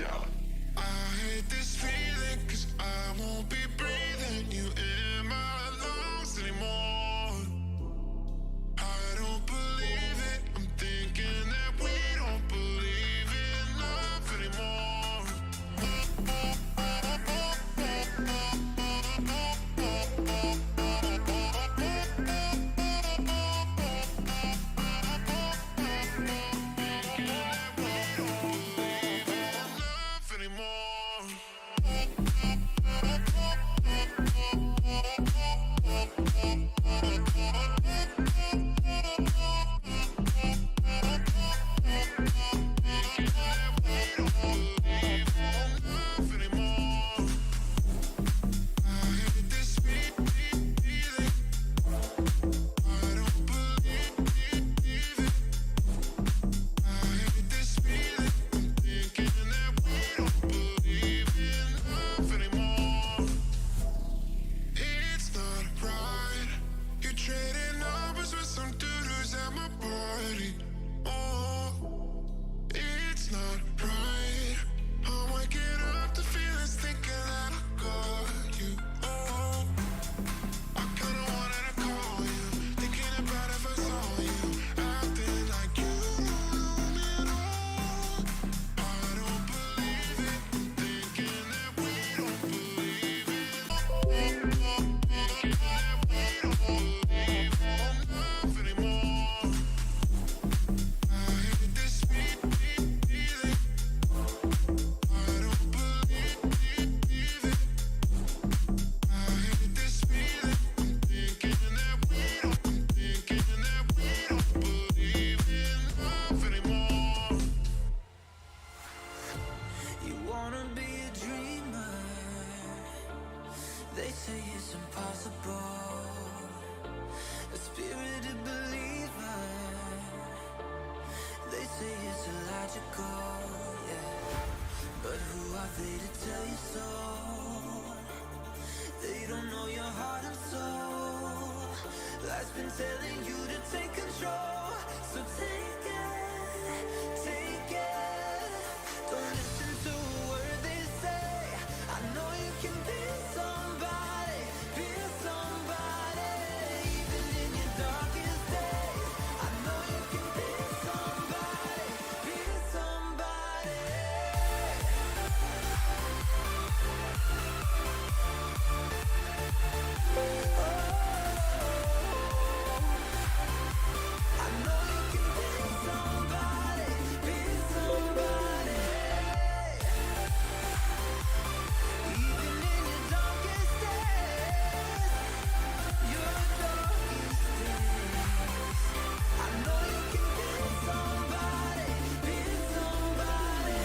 y'all. I hate this feeling, cause I won't be breathing you in my lungs anymore. I don't believe it, I'm thinking that we don't believe in love anymore. They say it's impossible, a spirited believer. They say it's illogical, yeah. But who are they to tell you so? They don't know your heart and soul. Life's been telling you to take control, so take it, take it. Don't listen to a word they say. I know you can be somebody, be somebody. Even in your darkest days, I know you can be somebody, be somebody. I know you can be somebody, be somebody. Even in your darkest days, your darkest days, I know you can be somebody, be somebody.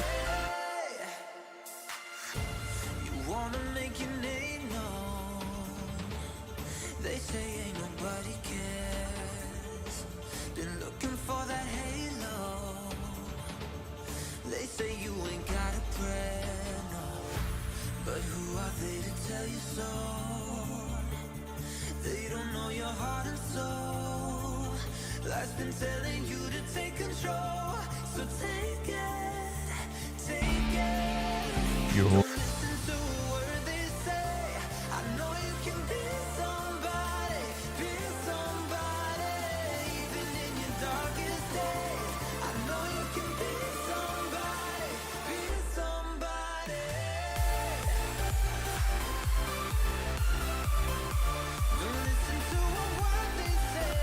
You wanna make your name known. They say ain't nobody cares. Been looking for that halo. They say you ain't got a prayer, no. But who are they to tell you so? They don't know your heart and soul. Life's been telling you to take control, so take it, take it. Don't listen to a word they say. I know you can be somebody, be somebody. Even in your darkest days, I know you can be somebody, be somebody. Don't listen to a word they say.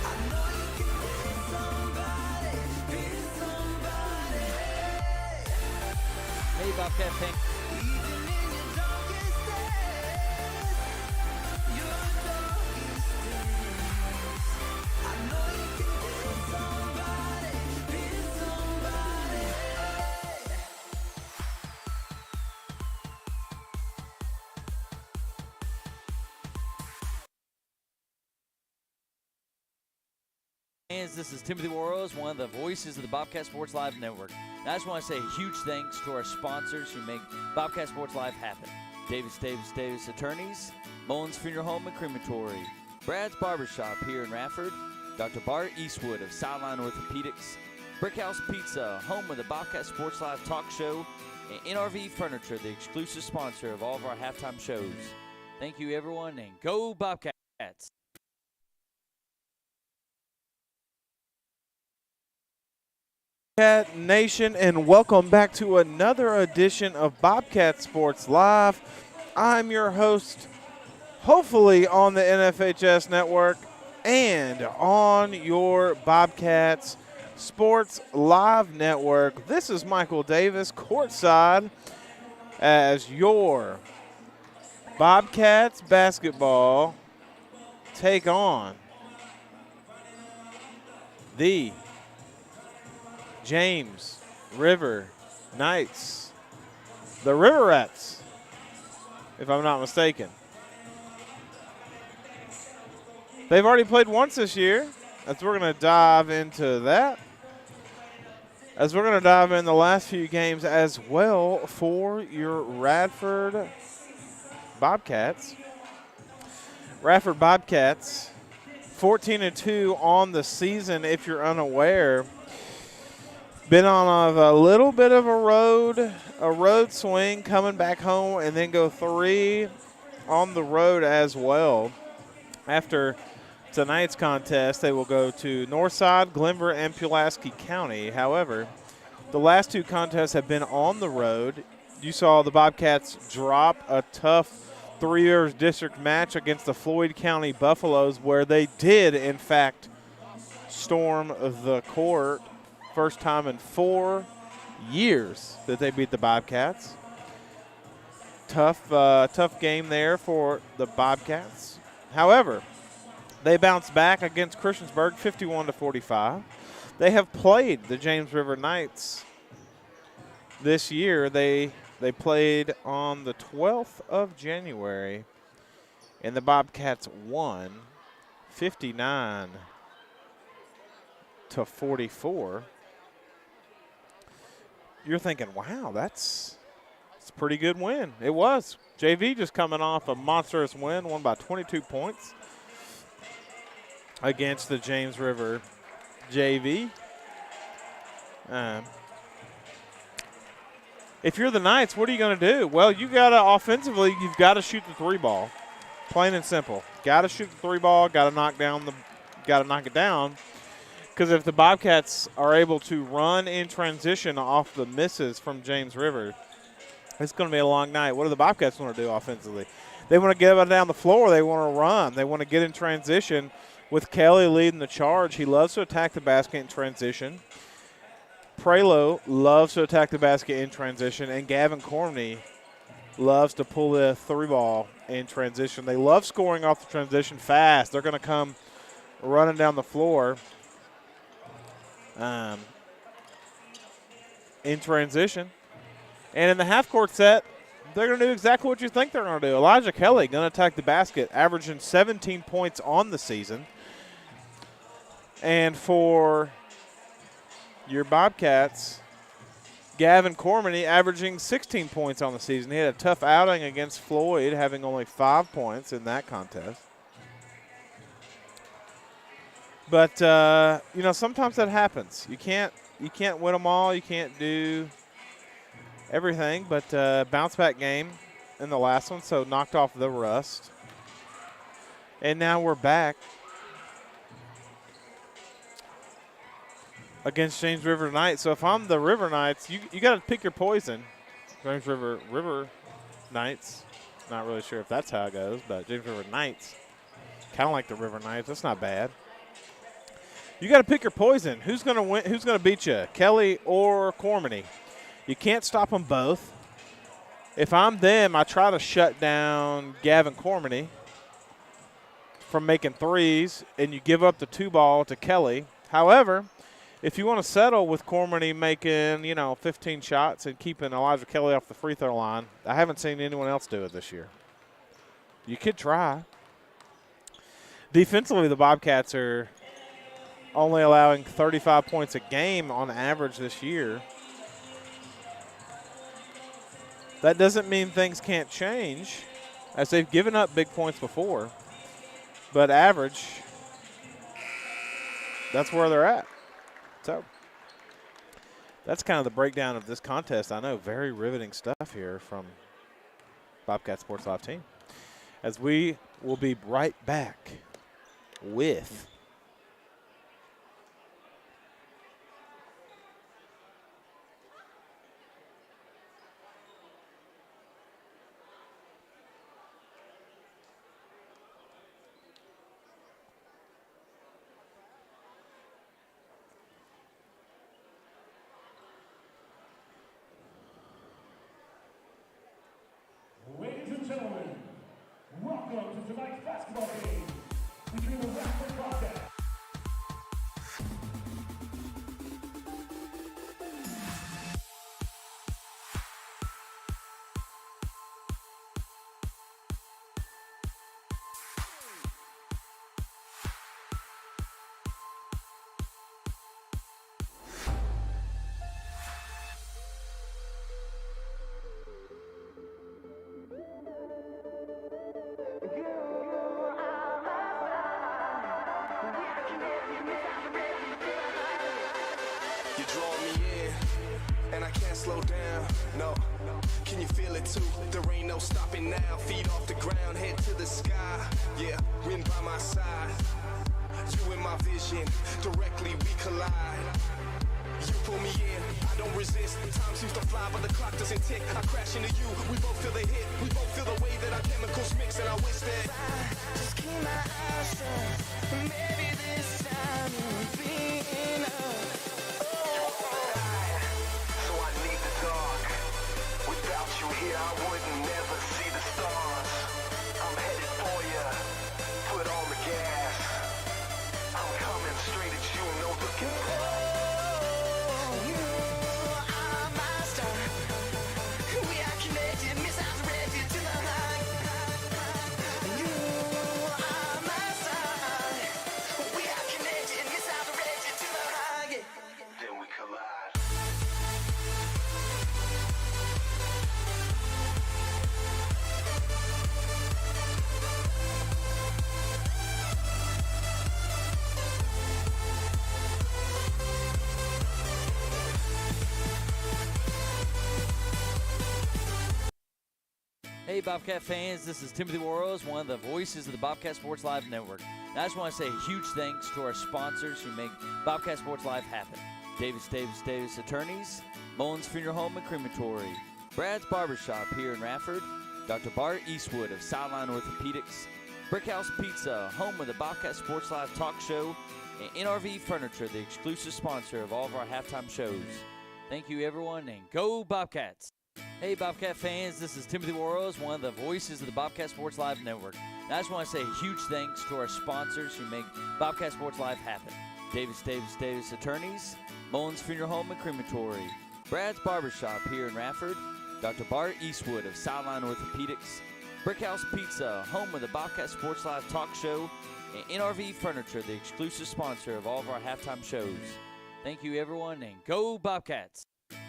I know you can be somebody, be somebody. Hey, Bobcat Pink. Even in your darkest days, your darkest days, I know you can be somebody, be somebody. Fans, this is Timothy Warros, one of the voices of the Bobcat Sports Live Network. And I just want to say a huge thanks to our sponsors who make Bobcat Sports Live happen. Davis Attorneys, Mullins Funeral Home and Crematory, Brad's Barbershop here in Radford, Dr. Bart Eastwood of Sideline Orthopedics, Brickhouse Pizza, home of the Bobcat Sports Live talk show, and NRV Furniture, the exclusive sponsor of all of our halftime shows. Thank you, everyone, and go Bobcats! Bobcat Nation, and welcome back to another edition of Bobcat Sports Live. I'm your host, hopefully on the NFHS network and on your Bobcats Sports Live network. This is Michael Davis, courtside, as your Bobcats basketball take on the James River Knights, the Riverettes, if I'm not mistaken. They've already played once this year, as we're going to dive into that. As we're going to dive in the last few games as well for your Radford Bobcats. Radford Bobcats, 14-2 on the season, if you're unaware. Been on a little bit of a road swing, coming back home, and then go 3 on the road as well. After tonight's contest, they will go to Northside, Glenver, and Pulaski County. However, the last 2 contests have been on the road. You saw the Bobcats drop a tough 3-year district match against the Floyd County Buffaloes, where they did, in fact, storm the court. First time in 4 years that they beat the Bobcats. Tough game there for the Bobcats. However, they bounced back against Christiansburg 51-45. They have played the James River Knights this year. They played on the 12th of January, and the Bobcats won 59-44. You're thinking, wow, that's a pretty good win. It was. JV just coming off a monstrous win, won by 22 points against the James River JV. If you're the Knights, what are you going to do? Well, you got to offensively, you've got to shoot the 3 ball. Plain and simple. Got to shoot the 3 ball, got to knock it down. Because if the Bobcats are able to run in transition off the misses from James River, it's going to be a long night. What do the Bobcats want to do offensively? They want to get it down the floor. They want to run. They want to get in transition with Kelly leading the charge. He loves to attack the basket in transition. Prelo loves to attack the basket in transition. And Gavin Cormney loves to pull the 3 ball in transition. They love scoring off the transition fast. They're going to come running down the floor. In transition. And in the half-court set, they're going to do exactly what you think they're going to do. Elijah Kelly going to attack the basket, averaging 17 points on the season. And for your Bobcats, Gavin Cormany averaging 16 points on the season. He had a tough outing against Floyd, having only 5 points in that contest. But, sometimes that happens. You can't win them all. You can't do everything. But bounce-back game in the last one, so knocked off the rust. And now we're back against James River Knights. So if I'm the River Knights, you got to pick your poison. James River Knights. Not really sure if that's how it goes, but James River Knights. Kind of like the River Knights. That's not bad. You got to pick your poison. Who's going to win? Who's going to beat you, Kelly or Cormany? You can't stop them both. If I'm them, I try to shut down Gavin Cormany from making threes, and you give up the 2 ball to Kelly. However, if you want to settle with Cormany making, 15 shots and keeping Elijah Kelly off the free throw line, I haven't seen anyone else do it this year. You could try. Defensively, the Bobcats are only allowing 35 points a game on average this year. That doesn't mean things can't change, as they've given up big points before. But average, that's where they're at. So that's kind of the breakdown of this contest. I know, very riveting stuff here from Bobcat Sports Live team. As we will be right back with Ladies and gentlemen, welcome to tonight's basketball game between the Radford Bobcats. You draw me in, and I can't slow down, no. Can you feel it too? There ain't no stopping now. Feet off the ground, head to the sky. Yeah, wind by my side. You in my vision, directly we collide. You pull me in, I don't resist. Time seems to fly, but the clock doesn't tick. I crash into you, we both feel the hit. We both feel the way that our chemicals mix, and I wish that I just keep my eyes shut. Maybe this time it'll be enough. So I need the dark. Without you here, I wouldn't never see the stars. I'm headed for ya. Put on the gas. I'm coming straight at you, no looking back. You are my star. We are connected, missiles ready to the high. You are my star. We are connected, missiles ready to the high. Then we collide. Hey, Bobcat fans, this is Timothy Worrells, one of the voices of the Bobcat Sports Live Network. And I just want to say a huge thanks to our sponsors who make Bobcat Sports Live happen. Davis Attorneys, Mullins Funeral Home and Crematory, Brad's Barbershop here in Radford, Dr. Bart Eastwood of Sideline Orthopedics, Brickhouse Pizza, home of the Bobcat Sports Live talk show, and NRV Furniture, the exclusive sponsor of all of our halftime shows. Thank you, everyone, and go Bobcats! Hey, Bobcat fans, this is Timothy Worrells, one of the voices of the Bobcat Sports Live Network. And I just want to say a huge thanks to our sponsors who make Bobcat Sports Live happen. Davis Attorneys, Mullins Funeral Home and Crematory, Brad's Barbershop here in Radford, Dr. Bart Eastwood of Sideline Orthopedics, Brickhouse Pizza, home of the Bobcat Sports Live talk show, and NRV Furniture, the exclusive sponsor of all of our halftime shows. Thank you, everyone, and go Bobcats!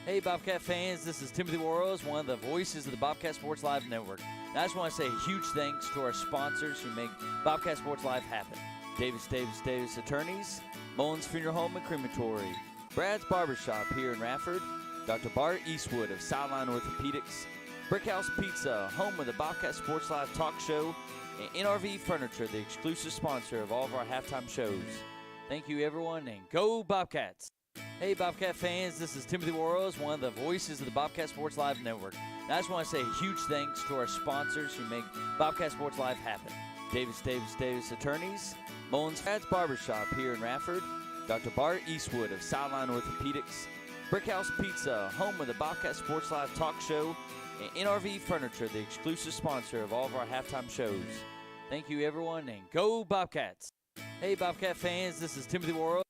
Hey, Bobcat fans, this is Timothy Worrells, one of the voices of the Bobcat Sports Live Network. And I just want to say a huge thanks to our sponsors who make Bobcat Sports Live happen. Davis Attorneys, Mullins Funeral Home and Crematory, Brad's Barbershop here in Radford, Dr. Bart Eastwood of Sideline Orthopedics, Brickhouse Pizza, home of the Bobcat Sports Live talk show, and NRV Furniture, the exclusive sponsor of all of our halftime shows. Thank you, everyone, and go Bobcats! Hey, Bobcat fans, this is Timothy Worrells, one of the voices of the Bobcat Sports Live Network. And I just want to say a huge thanks to our sponsors who make Bobcat Sports Live happen. Davis Attorneys, Mullins Brad's Barbershop here in Radford, Dr. Bart Eastwood of Sideline Orthopedics, Brickhouse Pizza, home of the Bobcat Sports Live talk show, and NRV Furniture, the exclusive sponsor of all of our halftime shows. Thank you, everyone, and go Bobcats! Hey, Bobcat fans, this is Timothy Worrells.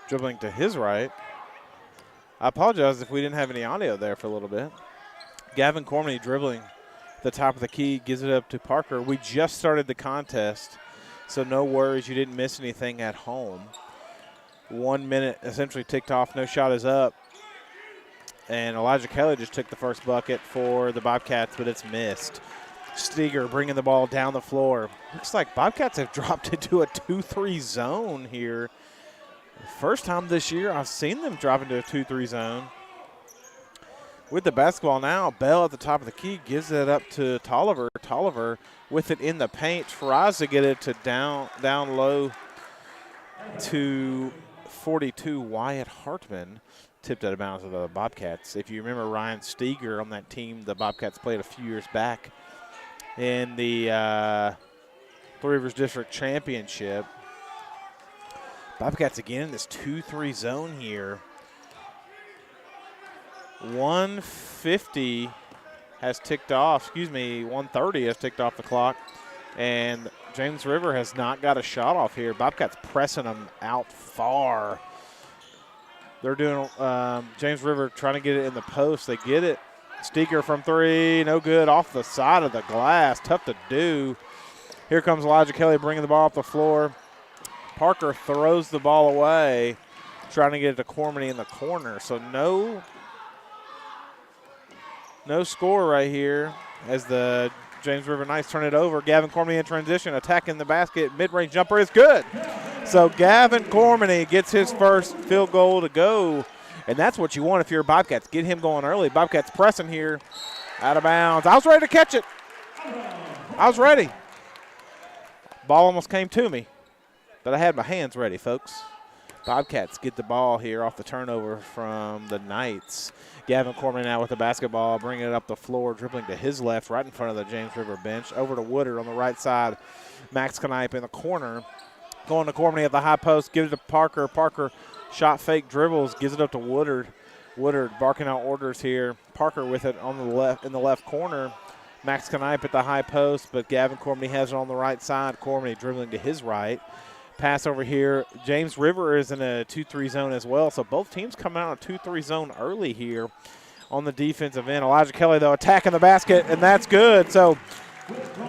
dribbling to his right. I apologize if we didn't have any audio there for a little bit. Gavin Cormany dribbling the top of the key, gives it up to Parker. We just started the contest, so no worries, you didn't miss anything at home. 1 minute essentially ticked off, no shot is up. And Elijah Kelly just took the first bucket for the Bobcats, but it's missed. Steger bringing the ball down the floor. Looks like Bobcats have dropped into a 2-3 zone here. First time this year I've seen them drop into a 2-3 zone. With the basketball now, Bell at the top of the key gives it up to Tolliver. Tolliver with it in the paint, tries to get it to down low to 42, Wyatt Hartman. Tipped out of bounds of the Bobcats. If you remember Ryan Steger on that team the Bobcats played a few years back in the Three Rivers District Championship. Bobcats again in this 2-3 zone here. 150 has ticked off, 130 has ticked off the clock. And James River has not got a shot off here. Bobcats pressing them out far. They're doing James River trying to get it in the post. They get it. Steger from three, no good, off the side of the glass. Tough to do. Here comes Elijah Kelly bringing the ball off the floor. Parker throws the ball away, trying to get it to Cormany in the corner. So no score right here as the James River Knights turn it over. Gavin Cormany in transition, attacking the basket. Mid-range jumper is good. So Gavin Cormany gets his first field goal to go, and that's what you want if you're a Bobcats. Get him going early. Bobcats pressing here, out of bounds. I was ready to catch it. I was ready. Ball almost came to me, but I had my hands ready, folks. Bobcats get the ball here off the turnover from the Knights. Gavin Cormany now with the basketball, bringing it up the floor, dribbling to his left, right in front of the James River bench. Over to Woodard on the right side. Max Knipe in the corner. Going to Cormany at the high post, gives it to Parker. Parker shot fake dribbles, gives it up to Woodard. Woodard barking out orders here. Parker with it on the left in the left corner. Max Knipe at the high post, but Gavin Cormany has it on the right side. Cormany dribbling to his right. Pass over here. James River is in a 2-3 zone as well, so both teams coming out in a 2-3 zone early here on the defensive end. Elijah Kelly, though, attacking the basket, and that's good. So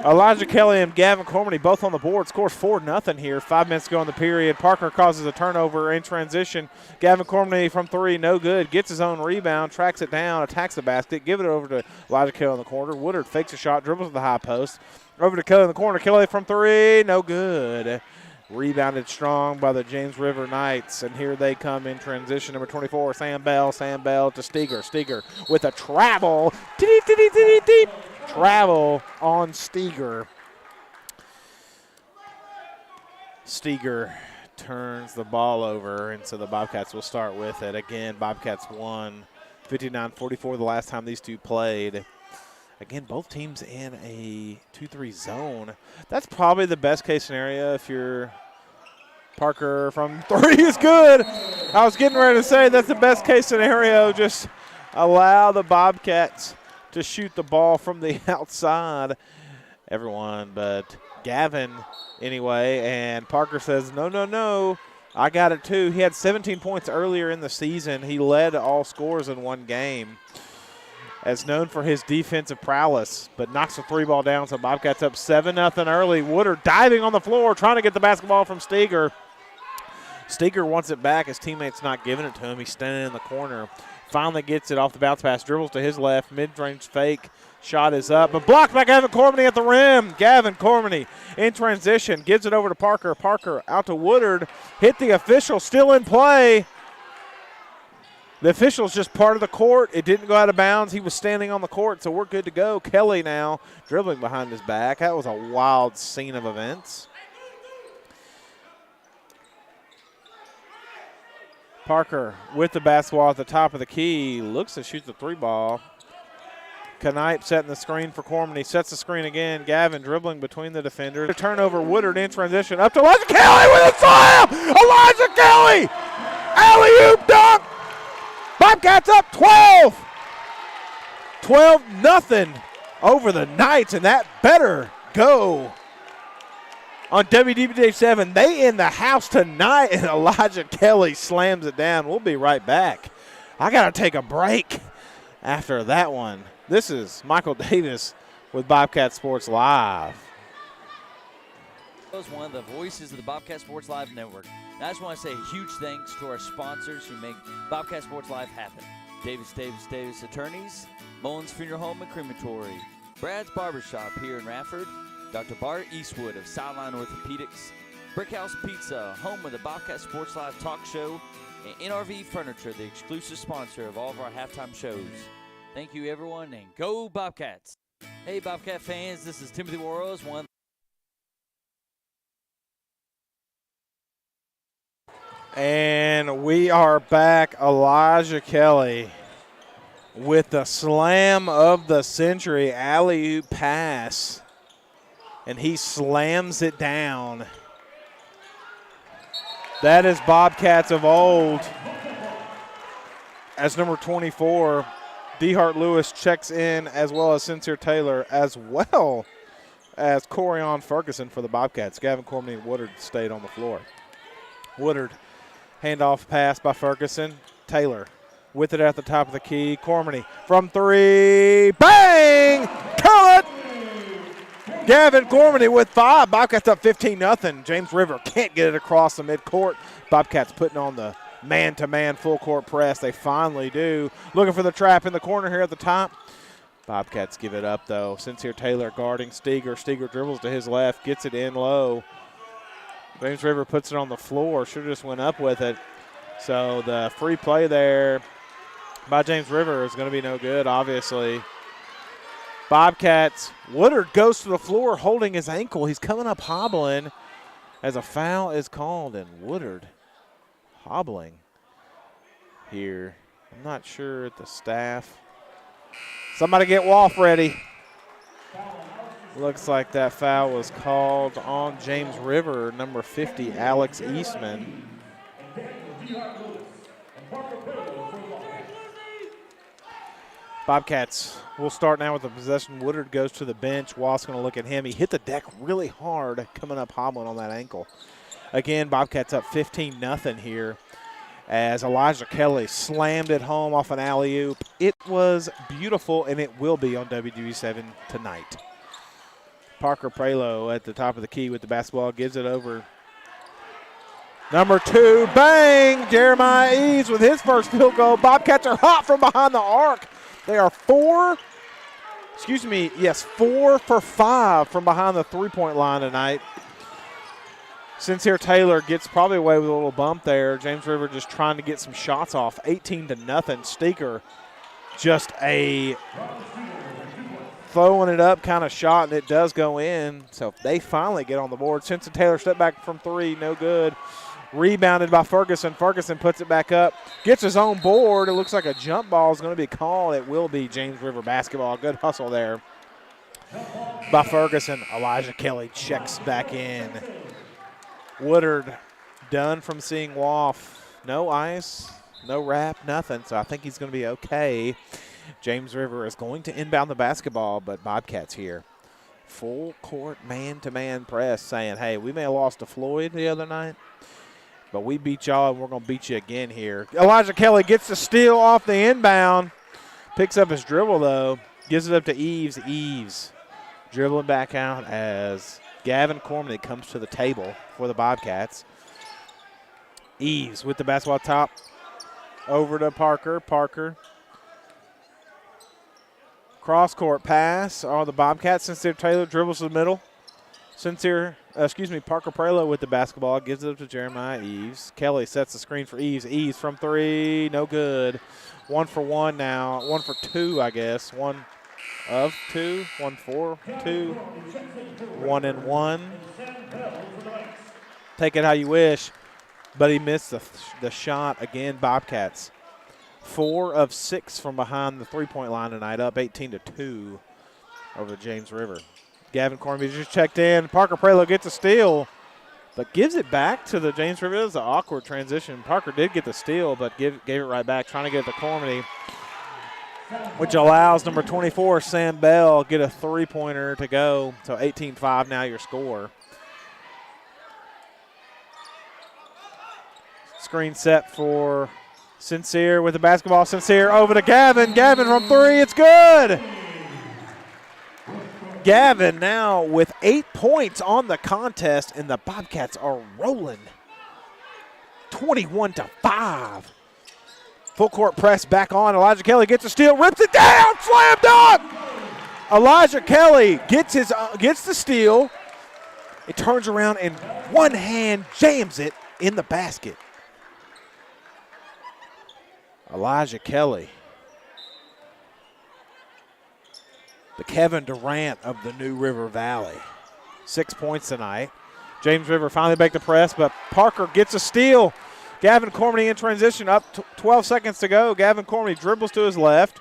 Elijah Kelly and Gavin Cormany both on the board. Scores 4-0 here. 5 minutes to go in the period. Parker causes a turnover in transition. Gavin Cormany from three, no good. Gets his own rebound, tracks it down, attacks the basket. Give it over to Elijah Kelly in the corner. Woodard fakes a shot, dribbles to the high post. Over to Kelly in the corner. Kelly from three, no good. Rebounded strong by the James River Knights, and here they come in transition. Number 24, Sam Bell to Steger. Steger with a travel. Travel on Steger. Steger turns the ball over, and so the Bobcats will start with it. Again, Bobcats won 59-44 the last time these two played. Again, both teams in a 2-3 zone. That's probably the best case scenario if you're Parker from three is good. I was getting ready to say that's the best case scenario. Just allow the Bobcats to shoot the ball from the outside. Everyone but Gavin anyway. And Parker says, no, I got it too. He had 17 points earlier in the season. He led all scores in one game, as known for his defensive prowess, but knocks the three ball down, so Bobcats up 7-0 early. Woodard diving on the floor, trying to get the basketball from Steger. Steger wants it back. His teammate's not giving it to him. He's standing in the corner. Finally gets it off the bounce pass, dribbles to his left, mid-range fake. Shot is up, but blocked by Gavin Cormany at the rim. Gavin Cormany in transition, gives it over to Parker. Parker out to Woodard, hit the official, still in play. The official's just part of the court. It didn't go out of bounds. He was standing on the court, so we're good to go. Kelly now dribbling behind his back. That was a wild scene of events. Parker with the basketball at the top of the key. Looks to shoot the three ball. Knipe setting the screen for Cormany. Sets the screen again. Gavin dribbling between the defenders. Turnover, Woodard in transition. Up to Elijah Kelly with a slam! Elijah Kelly! Alley-oop dunk! Bobcats up 12. 12-0 over the Knights, and that better go. on WDBJ7. They in the house tonight, and Elijah Kelly slams it down. We'll be right back. I got to take a break after that one. This is Michael Davis with Bobcat Sports Live. One of the voices of the Bobcat Sports Live Network. And I just want to say a huge thanks to our sponsors who make Bobcat Sports Live happen. Davis Attorneys, Mullins Funeral Home and Crematory, Brad's Barbershop here in Radford, Dr. Bart Eastwood of Sideline Orthopedics, Brickhouse Pizza, home of the Bobcat Sports Live talk show, and NRV Furniture, the exclusive sponsor of all of our halftime shows. Thank you, everyone, and go Bobcats! Hey, Bobcat fans, this is Timothy Warrells, one. And we are back. Elijah Kelly with the slam of the century, alley-oop pass. And he slams it down. That is Bobcats of old. As number 24, DeHart Lewis checks in, as well as Sincere Taylor, as well as Corian Ferguson for the Bobcats. Gavin Cormany and Woodard stayed on the floor. Woodard. Handoff pass by Ferguson. Taylor with it at the top of the key. Cormany from three. Bang! Count it! Gavin Cormany with 5. Bobcats up 15-0. James River can't get it across the midcourt. Bobcats putting on the man-to-man full-court press. They finally do. Looking for the trap in the corner here at the top. Bobcats give it up, though. Sincere Taylor guarding Steger. Steger dribbles to his left, gets it in low. James River puts it on the floor. Should have just went up with it. So the free play there by James River is going to be no good, obviously. Bobcats. Woodard goes to the floor holding his ankle. He's coming up hobbling as a foul is called, and Woodard hobbling here. I'm not sure at the staff. Somebody get Wolf ready. Looks like that foul was called on James River, number 50, Alex Eastman. Bobcats will start now with the possession. Woodard goes to the bench. Watt's going to look at him. He hit the deck really hard coming up hobbling on that ankle. Again, Bobcats up 15-0 here as Elijah Kelly slammed it home off an alley-oop. It was beautiful, and it will be on WDB7 tonight. Parker Prelo at the top of the key with the basketball, gives it over. Number 2, bang! Jeremiah Eves with his first field goal. Bobcats are hot from behind the arc. They are 4 for 5 from behind the three-point line tonight. Sincere Taylor gets probably away with a little bump there. James River just trying to get some shots off. 18-0. Steger just a throwing it up kind of shot, and it does go in. So they finally get on the board. Sincere Taylor step back from 3, no good. Rebounded by Ferguson. Ferguson puts it back up, gets his own board. It looks like a jump ball is going to be called. It will be James River basketball. Good hustle there by Ferguson. Elijah Kelly checks back in. Woodard done from seeing Woff. No ice, no wrap, nothing. So I think he's going to be okay. James River is going to inbound the basketball, but Bobcats here. Full court man-to-man press saying, hey, we may have lost to Floyd the other night, but we beat y'all, and we're going to beat you again here. Elijah Kelly gets the steal off the inbound. Picks up his dribble, though. Gives it up to Eves. Eves dribbling back out as Gavin Cormany comes to the table for the Bobcats. Eves with the basketball top. Over to Parker. Parker. Cross-court pass on the Bobcats. Sincere Taylor dribbles to the middle. Parker Prelo with the basketball. Gives it up to Jeremiah Eves. Kelly sets the screen for Eves. Eves from 3, no good. 1 for 1 now. 1 for 2, I guess. 1 of 2. 1 for 2. 1 and 1. Take it how you wish. But he missed the shot again, Bobcats. 4 of 6 from behind the three-point line tonight, up 18-2 over James River. Gavin Cormby just checked in. Parker Prelo gets a steal, but gives it back to the James River. It was an awkward transition. Parker did get the steal, but gave it right back, trying to get it to Cormby, which allows number 24, Sam Bell, get a three-pointer to go. So 18-5 now your score. Screen set for Sincere with the basketball. Sincere over to Gavin. Gavin from three. It's good. Gavin now with 8 points on the contest, and the Bobcats are rolling 21-5. Full court press back on. Elijah Kelly gets a steal, rips it down, slam dunk. Elijah Kelly gets the steal. It turns around and one hand jams it in the basket. Elijah Kelly, the Kevin Durant of the New River Valley. 6 points tonight. James River finally back the press, but Parker gets a steal. Gavin Cormany in transition, up 12 seconds to go. Gavin Cormany dribbles to his left,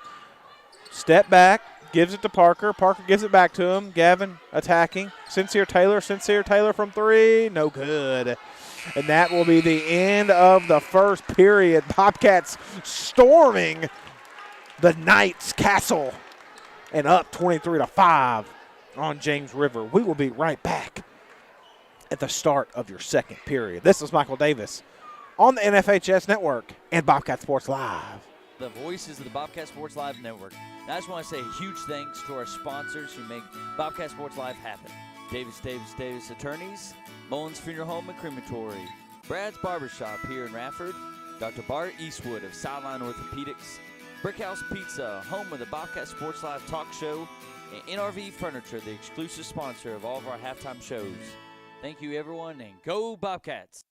step back, gives it to Parker. Parker gives it back to him. Gavin attacking. Sincere Taylor from three, no good. And that will be the end of the first period. Bobcats storming the Knights Castle and up 23-5 on James River. We will be right back at the start of your second period. This is Michael Davis on the NFHS Network and Bobcat Sports Live. The voices of the Bobcat Sports Live Network. And I just want to say a huge thanks to our sponsors who make Bobcat Sports Live happen. Davis Attorneys, Mullins Funeral Home and Crematory, Brad's Barbershop here in Radford, Dr. Bart Eastwood of Sideline Orthopedics, Brickhouse Pizza, home of the Bobcat Sports Live talk show, and NRV Furniture, the exclusive sponsor of all of our halftime shows. Thank you, everyone, and go Bobcats!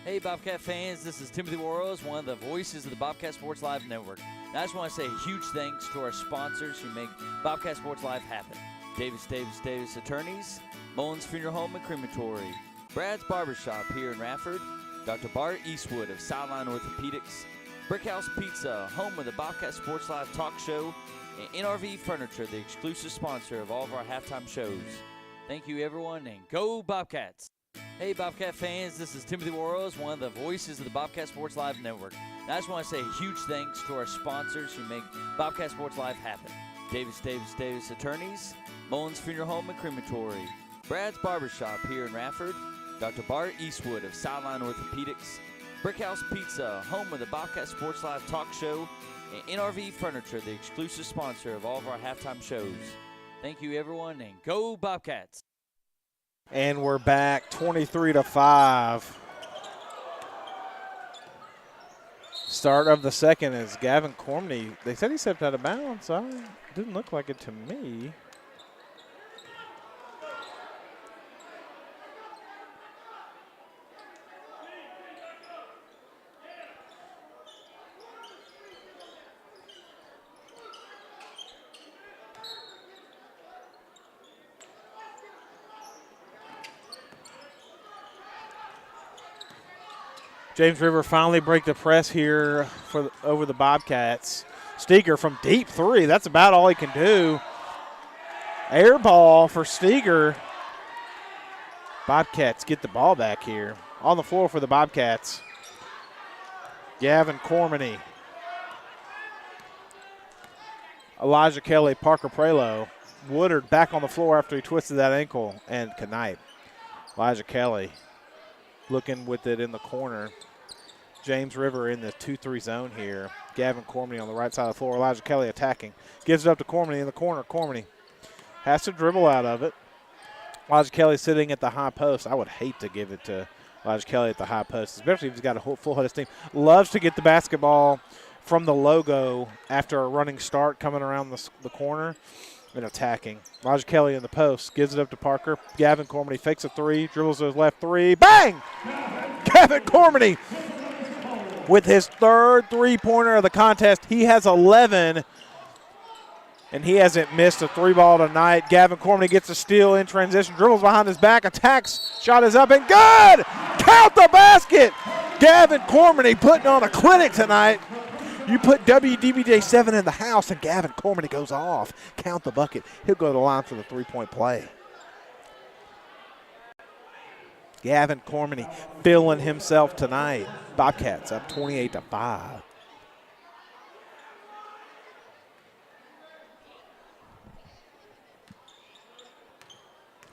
Hey, Bobcat fans, this is Timothy Worrells, one of the voices of the Bobcat Sports Live Network. And I just want to say a huge thanks to our sponsors who make Bobcat Sports Live happen. Davis Attorneys, Mullins Funeral Home and Crematory, Brad's Barbershop here in Radford, Dr. Bart Eastwood of Sideline Orthopedics, Brickhouse Pizza, home of the Bobcat Sports Live talk show, and NRV Furniture, the exclusive sponsor of all of our halftime shows. Thank you, everyone, and go Bobcats! Hey, Bobcat fans, this is Timothy Worrells, one of the voices of the Bobcat Sports Live Network. And I just want to say a huge thanks to our sponsors who make Bobcat Sports Live happen. Davis Attorneys, Mullins Funeral Home and Crematory, Brad's Barbershop here in Radford, Dr. Bart Eastwood of Sideline Orthopedics, Brickhouse Pizza, home of the Bobcat Sports Live talk show, and NRV Furniture, the exclusive sponsor of all of our halftime shows. Thank you, everyone, and go Bobcats! And we're back 23-5. Start of the second is Gavin Cormany. They said he stepped out of bounds. Didn't look like it to me. James River finally break the press here over the Bobcats. Steger from deep three. That's about all he can do. Air ball for Steger. Bobcats get the ball back here. On the floor for the Bobcats. Gavin Cormany. Elijah Kelly, Parker Prelo. Woodard back on the floor after he twisted that ankle. And Knight. Elijah Kelly looking with it in the corner. James River in the 2-3 zone here. Gavin Cormany on the right side of the floor. Elijah Kelly attacking. Gives it up to Cormany in the corner. Cormany has to dribble out of it. Elijah Kelly sitting at the high post. I would hate to give it to Elijah Kelly at the high post, especially if he's got a full head of steam. Loves to get the basketball from the logo after a running start coming around the corner and attacking. Elijah Kelly in the post. Gives it up to Parker. Gavin Cormany fakes a three. Dribbles to his left three. Bang! Gavin Cormany with his third three-pointer of the contest. He has 11, and he hasn't missed a three ball tonight. Gavin Cormany gets a steal in transition, dribbles behind his back, attacks, shot is up and good! Count the basket! Gavin Cormany putting on a clinic tonight. You put WDBJ7 in the house, and Gavin Cormany goes off. Count the bucket. He'll go to the line for the three-point play. Gavin Cormany feeling himself tonight. Bobcats up 28-5.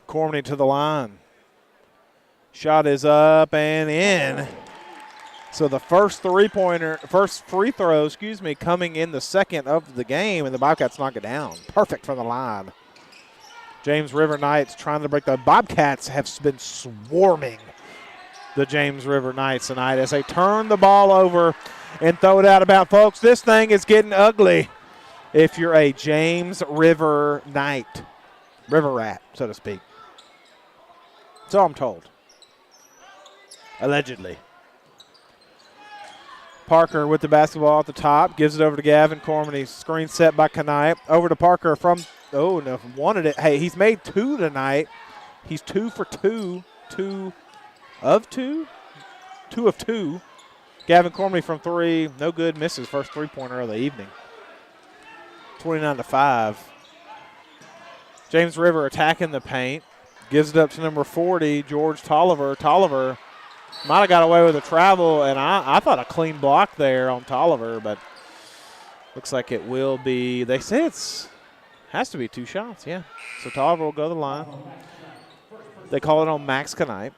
Cormany to the line. Shot is up and in. So the first free throw, coming in the second of the game, and the Bobcats knock it down. Perfect from the line. James River Knights trying to break the Bobcats have been swarming the James River Knights tonight as they turn the ball over and throw it out about. Folks, this thing is getting ugly if you're a James River Knight, river rat, so to speak. So I'm told. Allegedly. Parker with the basketball at the top, gives it over to Gavin Cormany. Screen set by Knight. Over to Parker from, wanted it. Hey, he's made 2 tonight. He's 2 for 2. 2 of 2? 2 of 2. Gavin Cormany from 3, no good, misses first three-pointer of the evening. 29-5. James River attacking the paint. Gives it up to number 40, George Tolliver. Tolliver might have got away with a travel, and I thought a clean block there on Tolliver, but looks like it will be. They say has to be 2 shots, yeah. So Tolliver will go to the line. They call it on Max Knight.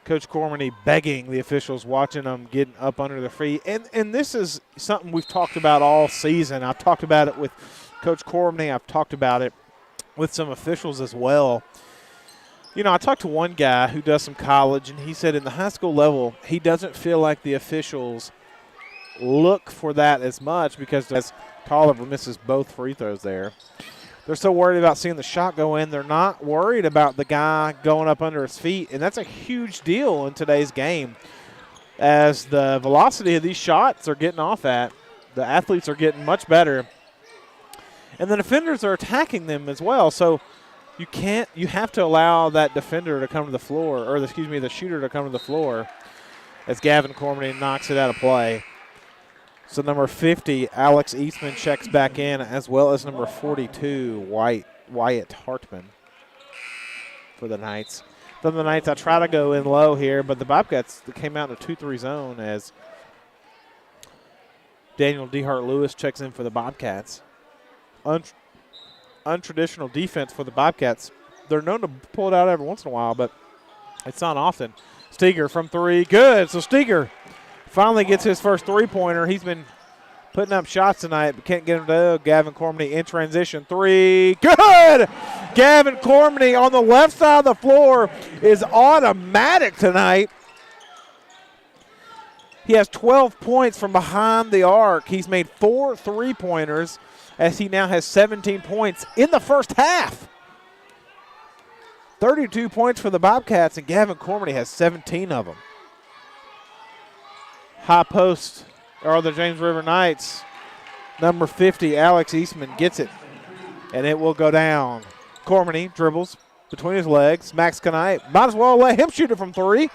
Coach Cormany begging the officials, watching them getting up under their feet. And this is something we've talked about all season. I've talked about it with Coach Cormany. I've talked about it with some officials as well. You know, I talked to one guy who does some college, and he said in the high school level, he doesn't feel like the officials look for that as much because as Tolliver misses both free throws there. They're so worried about seeing the shot go in. They're not worried about the guy going up under his feet, and that's a huge deal in today's game. As the velocity of these shots are getting off at, the athletes are getting much better, and the defenders are attacking them as well. So you have to allow that defender to come to the floor, or the shooter to come to the floor as Gavin Cormany knocks it out of play. So number 50, Alex Eastman checks back in, as well as number 42, Wyatt Hartman for the Knights. From the Knights, I try to go in low here, but the Bobcats came out in a 2-3 zone as Daniel DeHart-Lewis checks in for the Bobcats. Untraditional defense for the Bobcats. They're known to pull it out every once in a while, but it's not often. Steger from 3, good. So Steger finally gets his first three-pointer. He's been putting up shots tonight, but can't get him to go. Gavin Cormany in transition. 3, good! Gavin Cormany on the left side of the floor is automatic tonight. He has 12 points from behind the arc. He's made 4 three-pointers as he now has 17 points in the first half. 32 points for the Bobcats, and Gavin Cormany has 17 of them. High post are the James River Knights. Number 50, Alex Eastman gets it, and it will go down. Cormany dribbles between his legs. Max Knight, might as well let him shoot it from 3.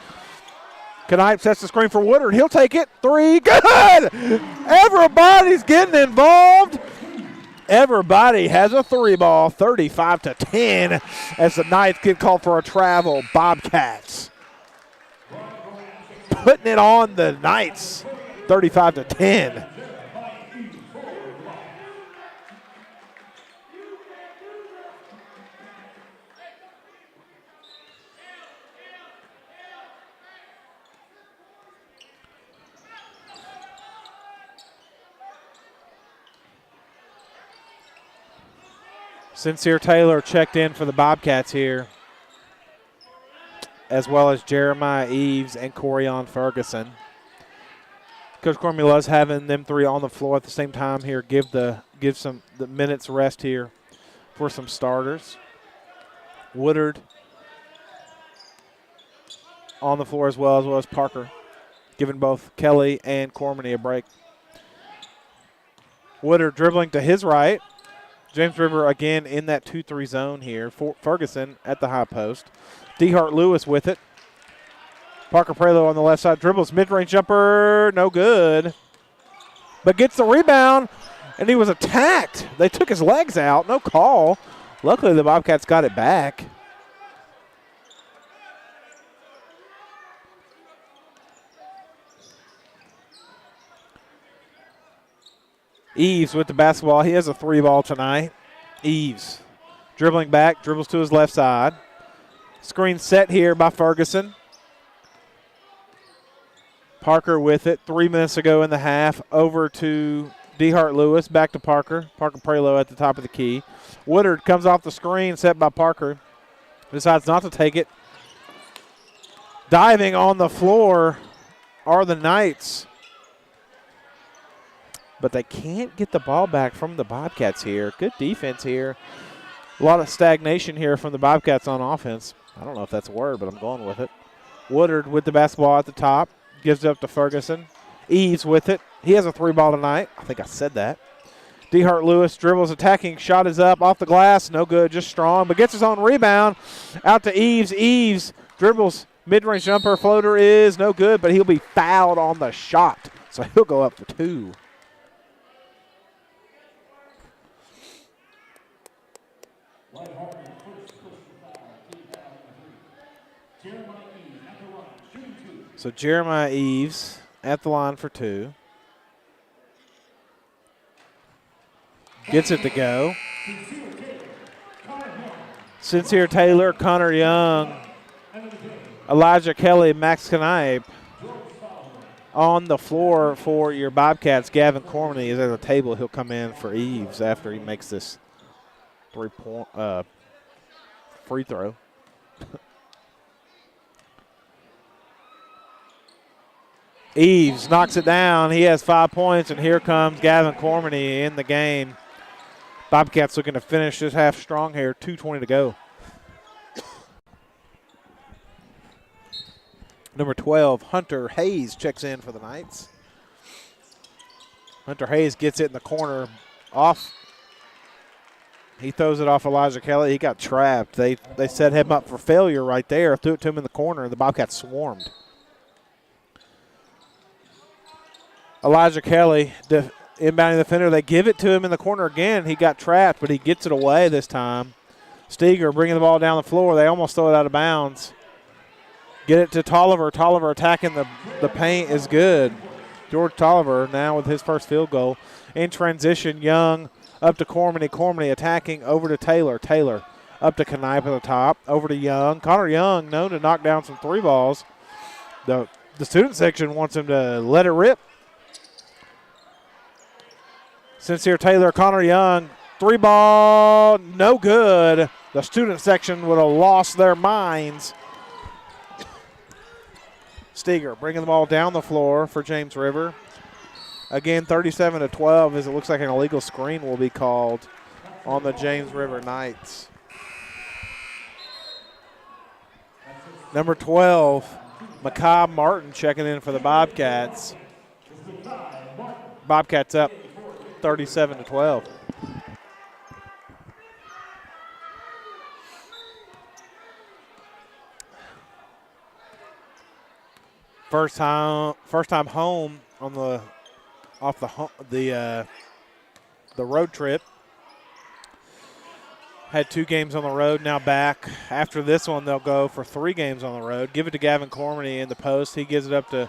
Knight sets the screen for Woodard. He'll take it. 3, good! Everybody's getting involved. Everybody has a 3-ball, 35-10, as the Knights get called for a travel. Bobcats putting it on the Knights, 35-10. Sincere Taylor checked in for the Bobcats here, as well as Jeremiah Eves and Corian Ferguson. Coach Cormany loves having them 3 on the floor at the same time here. Give the minutes rest here for some starters. Woodard on the floor as well as Parker, giving both Kelly and Cormany a break. Woodard dribbling to his right. James River again in that 2-3 zone here. Ferguson at the high post. DeHart-Lewis with it. Parker Prelo on the left side dribbles. Mid-range jumper, no good. But gets the rebound, and he was attacked. They took his legs out, no call. Luckily the Bobcats got it back. Eves with the basketball. He has a 3-ball tonight. Eves Dribbling back, dribbles to his left side. Screen set here by Ferguson. Parker with it. 3 minutes ago in the half. Over to DeHart Lewis. Back to Parker. Parker Prelo at the top of the key. Woodard comes off the screen set by Parker. Decides not to take it. Diving on the floor are the Knights. But they can't get the ball back from the Bobcats here. Good defense here. A lot of stagnation here from the Bobcats on offense. I don't know if that's a word, but I'm going with it. Woodard with the basketball at the top. Gives it up to Ferguson. Eves with it. He has a 3-ball tonight. I think I said that. DeHart Lewis dribbles, attacking. Shot is up off the glass. No good, just strong. But gets his own rebound. Out to Eves. Eves dribbles. Mid-range jumper. Floater is no good, but he'll be fouled on the shot. So he'll go up for 2. So Jeremiah Eves at the line for 2. Gets it to go. Sincere Taylor, Connor Young, Elijah Kelly, Max Knipe. On the floor for your Bobcats, Gavin Cormany is at the table. He'll come in for Eves after he makes this 3-point free throw. Eves knocks it down. He has 5 points, and here comes Gavin Cormany in the game. Bobcats looking to finish this half strong here. 2:20 to go. Number 12, Hunter Hayes checks in for the Knights. Hunter Hayes gets it in the corner. Off. He throws it off Elijah Kelly. He got trapped. They set him up for failure right there. Threw it to him in the corner, and the Bobcats swarmed. Elijah Kelly, the inbounding defender, they give it to him in the corner again. He got trapped, but he gets it away this time. Steger bringing the ball down the floor. They almost throw it out of bounds. Get it to Tolliver. Tolliver attacking the paint is good. George Tolliver now with his first field goal. In transition, Young up to Cormany. Cormany attacking over to Taylor. Taylor up to Knipe at the top. Over to Young. Connor Young known to knock down some 3 balls. The student section wants him to let it rip. Sincere Taylor, Connor Young, 3-ball, no good. The student section would have lost their minds. Steger bringing the ball down the floor for James River. Again, 37-12 as it looks like an illegal screen will be called on the James River Knights. Number 12, Makai Martin checking in for the Bobcats. Bobcats up 37-12. First time home on the road trip. Had 2 games on the road, now back. After this one, they'll go for 3 games on the road. Give it to Gavin Cormany in the post. He gives it up to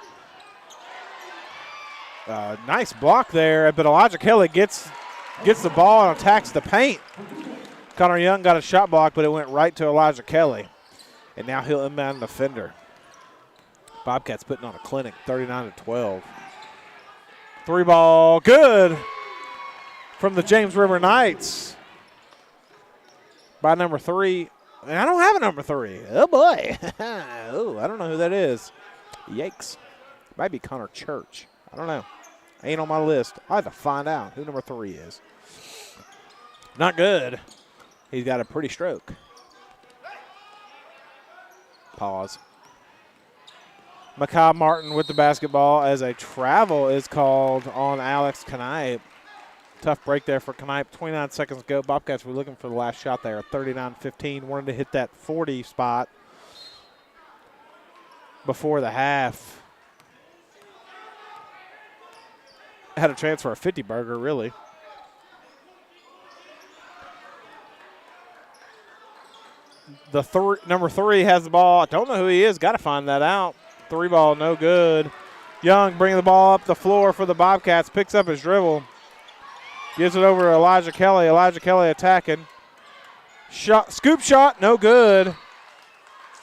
nice block there, but Elijah Kelly gets the ball and attacks the paint. Connor Young got a shot block, but it went right to Elijah Kelly. And now he'll inbound the defender. Bobcats putting on a clinic, 39-12. 3-ball, good from the James River Knights by number 3. And I don't have a number 3. Oh, boy. Oh, I don't know who that is. Yikes. Might be Connor Church. I don't know. Ain't on my list. I have to find out who number 3 is. Not good. He's got a pretty stroke. Pause. Makai Martin with the basketball as a travel is called on Alex Knipe. Tough break there for Knipe. 29 seconds to go. Bobcats were looking for the last shot there. 39-15. Wanted to hit that 40 spot before the half. Had a chance for a 50 burger, really. Number 3 has the ball. I don't know who he is. Got to find that out. 3-ball, no good. Young bringing the ball up the floor for the Bobcats. Picks up his dribble. Gives it over to Elijah Kelly. Elijah Kelly attacking. Shot, scoop shot, no good.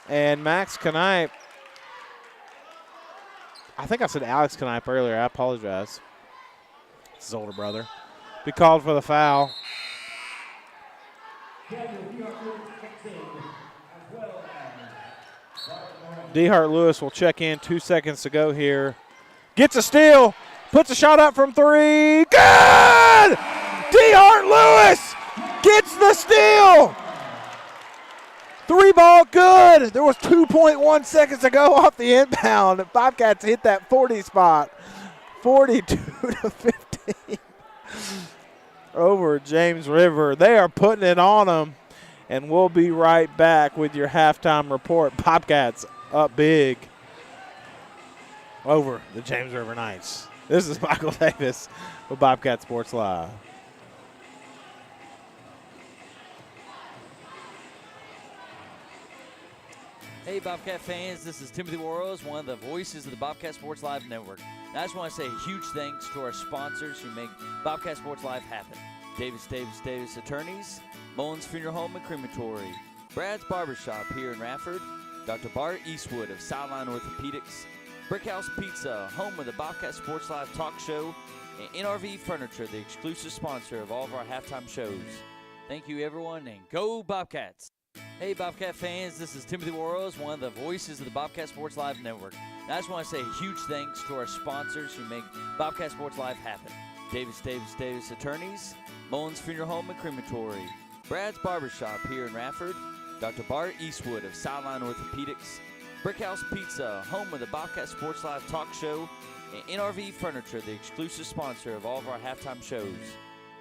And Max Knipe. I think I said Alex Knipe earlier. I apologize. It's his older brother. Be called for the foul. DeHart Lewis will check in. 2 seconds to go here. Gets a steal. Puts a shot up from three. Good! DeHart Lewis gets the steal. 3-ball good. There was 2.1 seconds to go off the inbound. Bobcats hit that 40 spot. 42-15 over James River. They are putting it on them. And we'll be right back with your halftime report. Bobcats up big over the James River Knights. This is Michael Davis with Bobcat Sports Live. Hey, Bobcat fans, this is Timothy Worrells, one of the voices of the Bobcat Sports Live Network. And I just want to say a huge thanks to our sponsors who make Bobcat Sports Live happen. Davis Attorneys, Mullins Funeral Home and Crematory, Brad's Barbershop here in Radford, Dr. Bart Eastwood of Sideline Orthopedics, Brickhouse Pizza, home of the Bobcat Sports Live talk show, and NRV Furniture, the exclusive sponsor of all of our halftime shows. Thank you, everyone, and go Bobcats! Hey, Bobcat fans, this is Timothy Worrells, one of the voices of the Bobcat Sports Live Network. And I just want to say a huge thanks to our sponsors who make Bobcat Sports Live happen. Davis Attorneys, Mullins Funeral Home and Crematory, Brad's Barbershop here in Radford, Dr. Bart Eastwood of Sideline Orthopedics, Brickhouse Pizza, home of the Bobcat Sports Live talk show, and NRV Furniture, the exclusive sponsor of all of our halftime shows.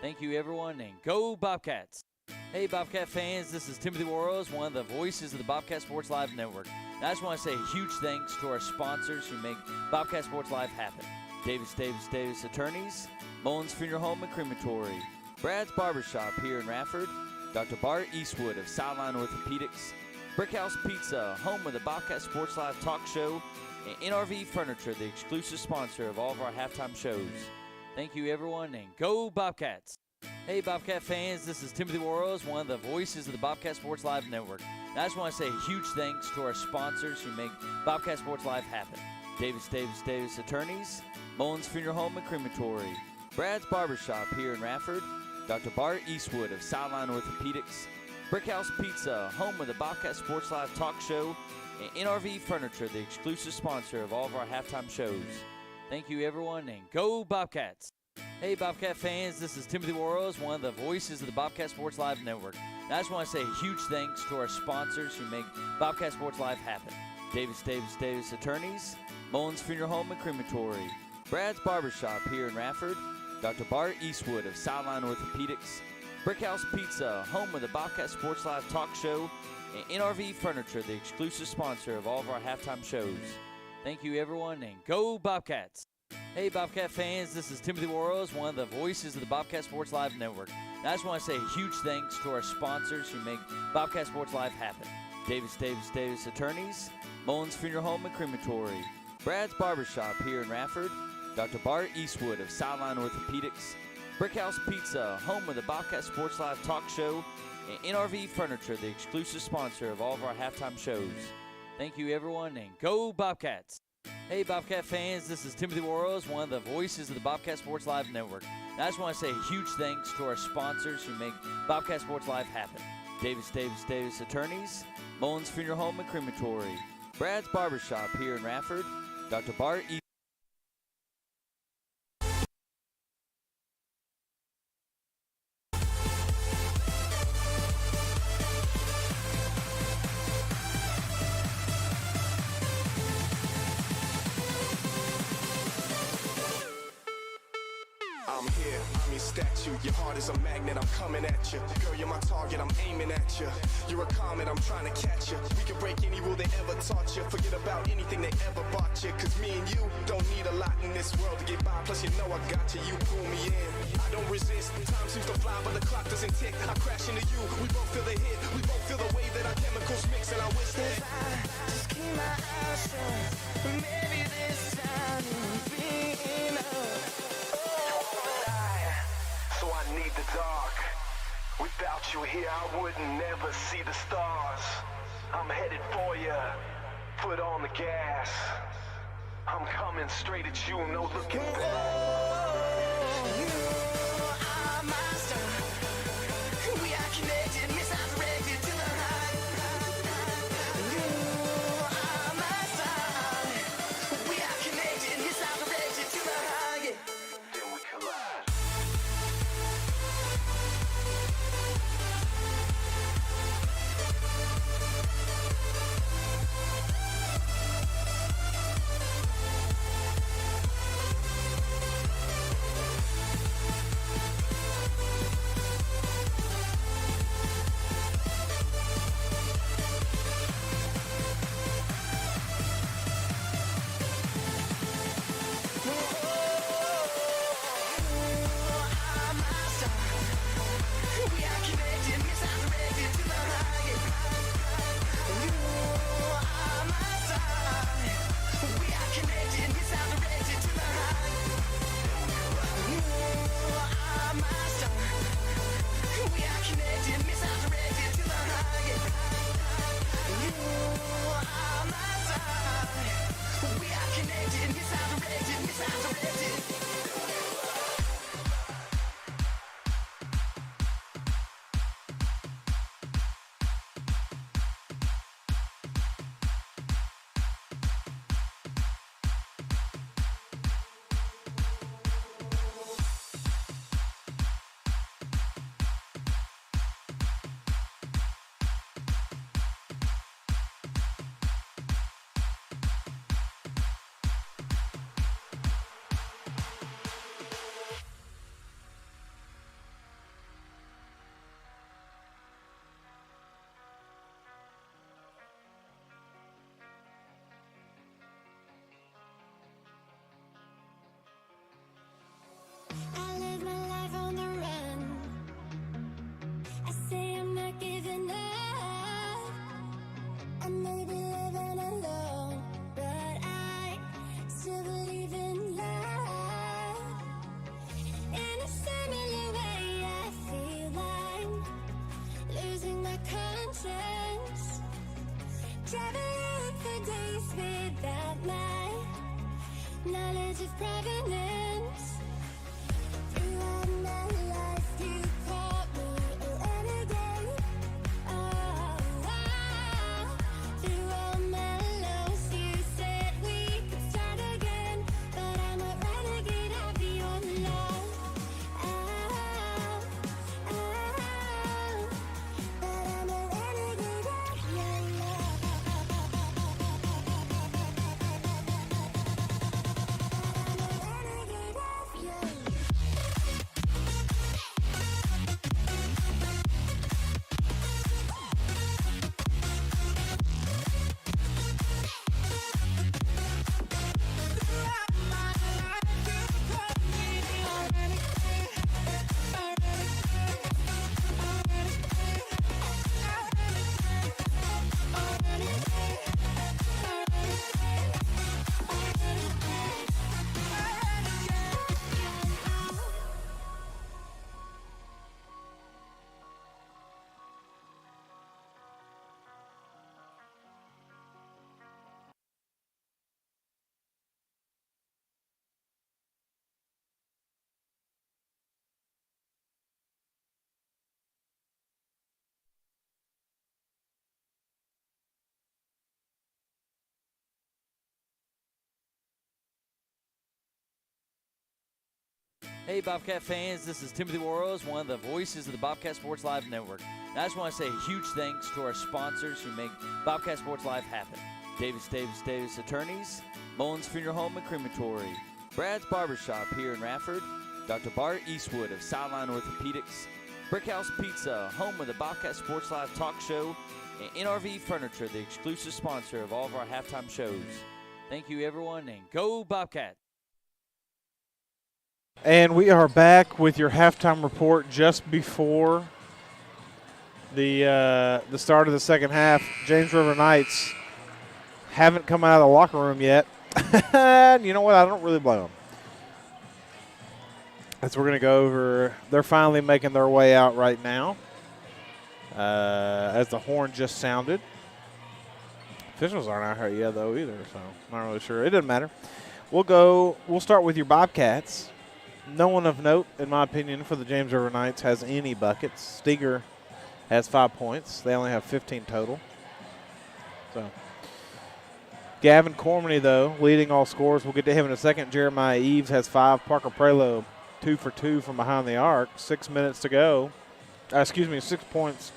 Thank you, everyone, and go Bobcats! Hey, Bobcat fans, this is Timothy Worrells, one of the voices of the Bobcat Sports Live Network. And I just want to say a huge thanks to our sponsors who make Bobcat Sports Live happen. Davis Attorneys, Mullins Funeral Home and Crematory, Brad's Barbershop here in Radford, Dr. Bart Eastwood of Sideline Orthopedics, Brickhouse Pizza, home of the Bobcat Sports Live talk show, and NRV Furniture, the exclusive sponsor of all of our halftime shows. Thank you, everyone, and go Bobcats! Hey, Bobcat fans, this is Timothy Worrells, one of the voices of the Bobcat Sports Live Network. And I just want to say a huge thanks to our sponsors who make Bobcat Sports Live happen. Davis Attorneys, Mullins Funeral Home and Crematory, Brad's Barbershop here in Radford, Dr. Bart Eastwood of Sideline Orthopedics, Brickhouse Pizza, home of the Bobcat Sports Live talk show, and NRV Furniture, the exclusive sponsor of all of our halftime shows. Thank you, everyone, and go Bobcats! Hey, Bobcat fans, this is Timothy Worrells, one of the voices of the Bobcat Sports Live Network. And I just want to say a huge thanks to our sponsors who make Bobcat Sports Live happen. Davis Attorneys, Mullins Funeral Home and Crematory, Brad's Barbershop here in Radford, Dr. Bart Eastwood of Sideline Orthopedics, Brickhouse Pizza, home of the Bobcat Sports Live talk show, and NRV Furniture, the exclusive sponsor of all of our halftime shows. Thank you, everyone, and go Bobcats! Hey, Bobcat fans, this is Timothy Worrells, one of the voices of the Bobcat Sports Live Network. And I just want to say a huge thanks to our sponsors who make Bobcat Sports Live happen. Davis Attorneys, Mullins Funeral Home and Crematory, Brad's Barbershop here in Radford, Dr. Bart Eastwood of Sideline Orthopedics, Brickhouse Pizza, home of the Bobcat Sports Live talk show, and NRV Furniture, the exclusive sponsor of all of our halftime shows. Thank you, everyone, and go Bobcats! Hey, Bobcat fans, this is Timothy Worrells, one of the voices of the Bobcat Sports Live Network. And I just want to say a huge thanks to our sponsors who make Bobcat Sports Live happen. Davis Attorneys, Mullins Funeral Home and Crematory, Brad's Barbershop here in Radford, Dr. Bart Eastwood. I'm here, I'm your statue. Your heart is a magnet, I'm coming at you. Girl, you're my target, I'm aiming at you. You're a comet, I'm trying to catch you. We can break any rule they ever taught you. Forget about anything they ever bought you. Cause me and you don't need a lot in this world to get by. Plus you know I got you, you pull me in. I don't resist, time seems to fly but the clock doesn't tick. I crash into you, we both feel the hit. We both feel the way that our chemicals mix. And I wish that I just keep my eyes shut. Maybe this time it'll be enough. so I need the dark. Without you here, I would never I'm headed for ya, foot on the gas. I'm coming straight at you, no looking back. Then we collide. I live my life on the run. I say I'm not giving up. I may be living alone, but I still believe in love. In a similar way, I feel I'm losing my conscience. Traveling for days without my knowledge of provenance. Throughout my life, you called me a renegade. Oh, wow. Through all my lows, you said we could start again. But I'm a renegade of your love. Oh, oh, but I'm a renegade of your love. Hey, Bobcat fans, this is Timothy Warrells, one of the voices of the Bobcat Sports Live Network. And I just want to say a huge thanks to our sponsors who make Bobcat Sports Live happen. Davis Attorneys, Mullins Funeral Home and Crematory, Brad's Barbershop here in Radford, Dr. Bart Eastwood of Sideline Orthopedics, Brickhouse Pizza, home of the Bobcat Sports Live talk show, and NRV Furniture, the exclusive sponsor of all of our halftime shows. Thank you, everyone, and go Bobcat! And we are back with your halftime report just before the start of the second half. James River Knights haven't come out of the locker room yet. And you know what? I don't really blame them. As we're going to go over, they're finally making their way out right now as the horn just sounded. Officials aren't out here yet, though, either, so I'm not really sure. It doesn't matter. We'll start with your Bobcats. No one of note, in my opinion, for the James River Knights has any buckets. Steger has 5 points. They only have 15 total. So, Gavin Cormany, though, leading all scorers. We'll get to him in a second. Jeremiah Eves has 5. Parker Prelo, 2 for 2 from behind the arc. 6 minutes to go. 6 points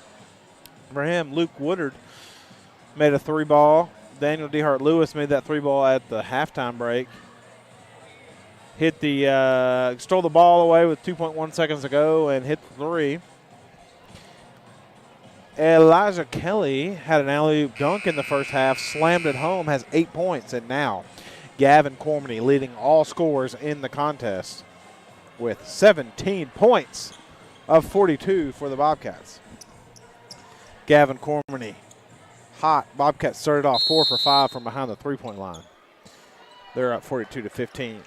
for him. Luke Woodard made a 3-ball. Daniel DeHart-Lewis made that 3-ball at the halftime break. Stole the ball away with 2.1 seconds to go and hit the 3. Elijah Kelly had an alley-oop dunk in the first half, slammed it home, has 8 points. And now Gavin Cormany leading all scorers in the contest with 17 points of 42 for the Bobcats. Gavin Cormany, hot. Bobcats started off 4 for 5 from behind the three-point line. They're up 42-15.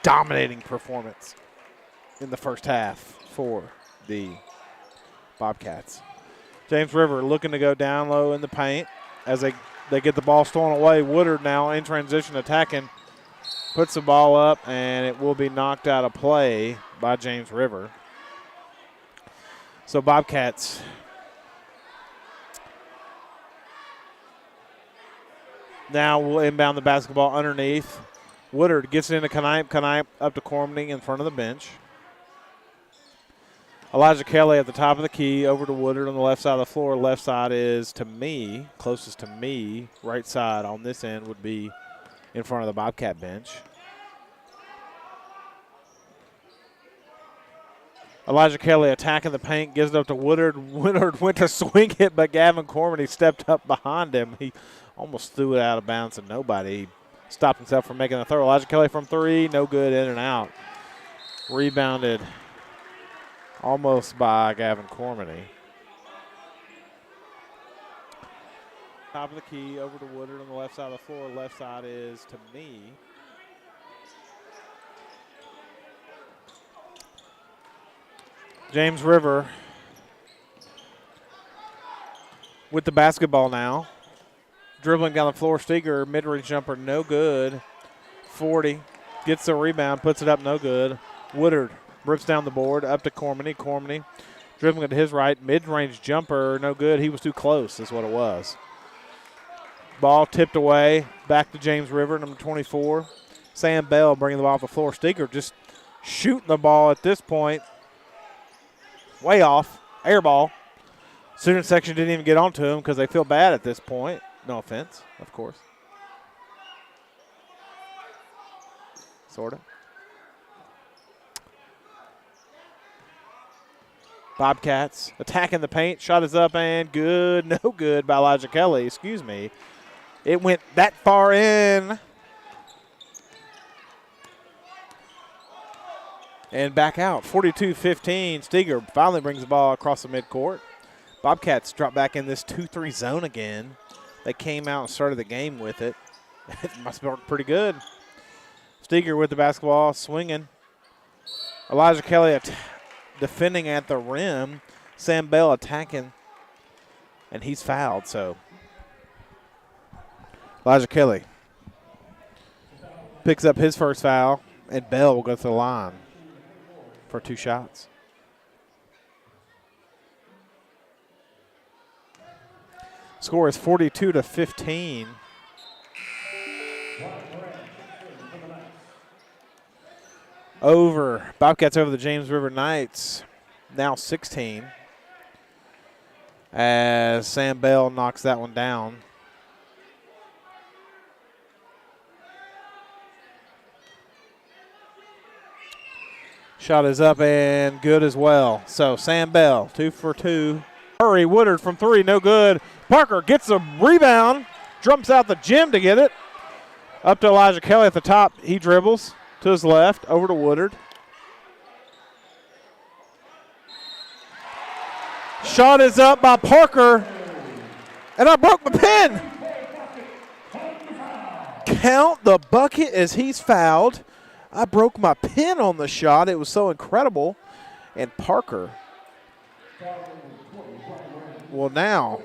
Dominating performance in the first half for the Bobcats. James River looking to go down low in the paint as they get the ball stolen away. Woodard now in transition attacking, puts the ball up, and it will be knocked out of play by James River. So Bobcats now will inbound the basketball underneath. Woodard gets it into Kanipe up to Cormany in front of the bench. Elijah Kelly at the top of the key, over to Woodard on the left side of the floor. Left side is to me, closest to me. Right side on this end would be in front of the Bobcat bench. Elijah Kelly attacking the paint, gives it up to Woodard. Woodard went to swing it, but Gavin Cormany stepped up behind him. He almost threw it out of bounds to nobody. He stopped himself from making a throw. Elijah Kelly from 3, no good, in and out. Rebounded almost by Gavin Cormany. Top of the key, over to Woodard on the left side of the floor. Left side is to me. James River with the basketball now. Dribbling down the floor, Steger, mid-range jumper, no good. 40, gets the rebound, puts it up, no good. Woodard rips down the board, up to Cormany. Cormany dribbling to his right, mid-range jumper, no good. He was too close is what it was. Ball tipped away, back to James River, number 24. Sam Bell bringing the ball off the floor. Steger just shooting the ball at this point. Way off, air ball. Student section didn't even get onto him because they feel bad at this point. No offense, of course. Sort of. Bobcats attacking the paint. Shot is up and good. No good by Elijah Kelly. Excuse me. It went that far in. And back out. 42-15. Steger finally brings the ball across the midcourt. Bobcats drop back in this 2-3 zone again. They came out and started the game with it. It must have worked pretty good. Steger with the basketball, swinging. Elijah Kelly defending at the rim. Sam Bell attacking, and he's fouled. So Elijah Kelly picks up his first foul, and Bell will go to the line for 2 shots. Score is 42-15. Bobcats over the James River Knights, now 16. As Sam Bell knocks that one down. Shot is up and good as well. So Sam Bell, 2 for 2. Murray Woodard from 3, no good. Parker gets a rebound, jumps out the gym to get it. Up to Elijah Kelly at the top. He dribbles to his left, over to Woodard. Shot is up by Parker, and I broke my pen. Count the bucket as he's fouled. I broke my pen on the shot. It was so incredible. And Parker will now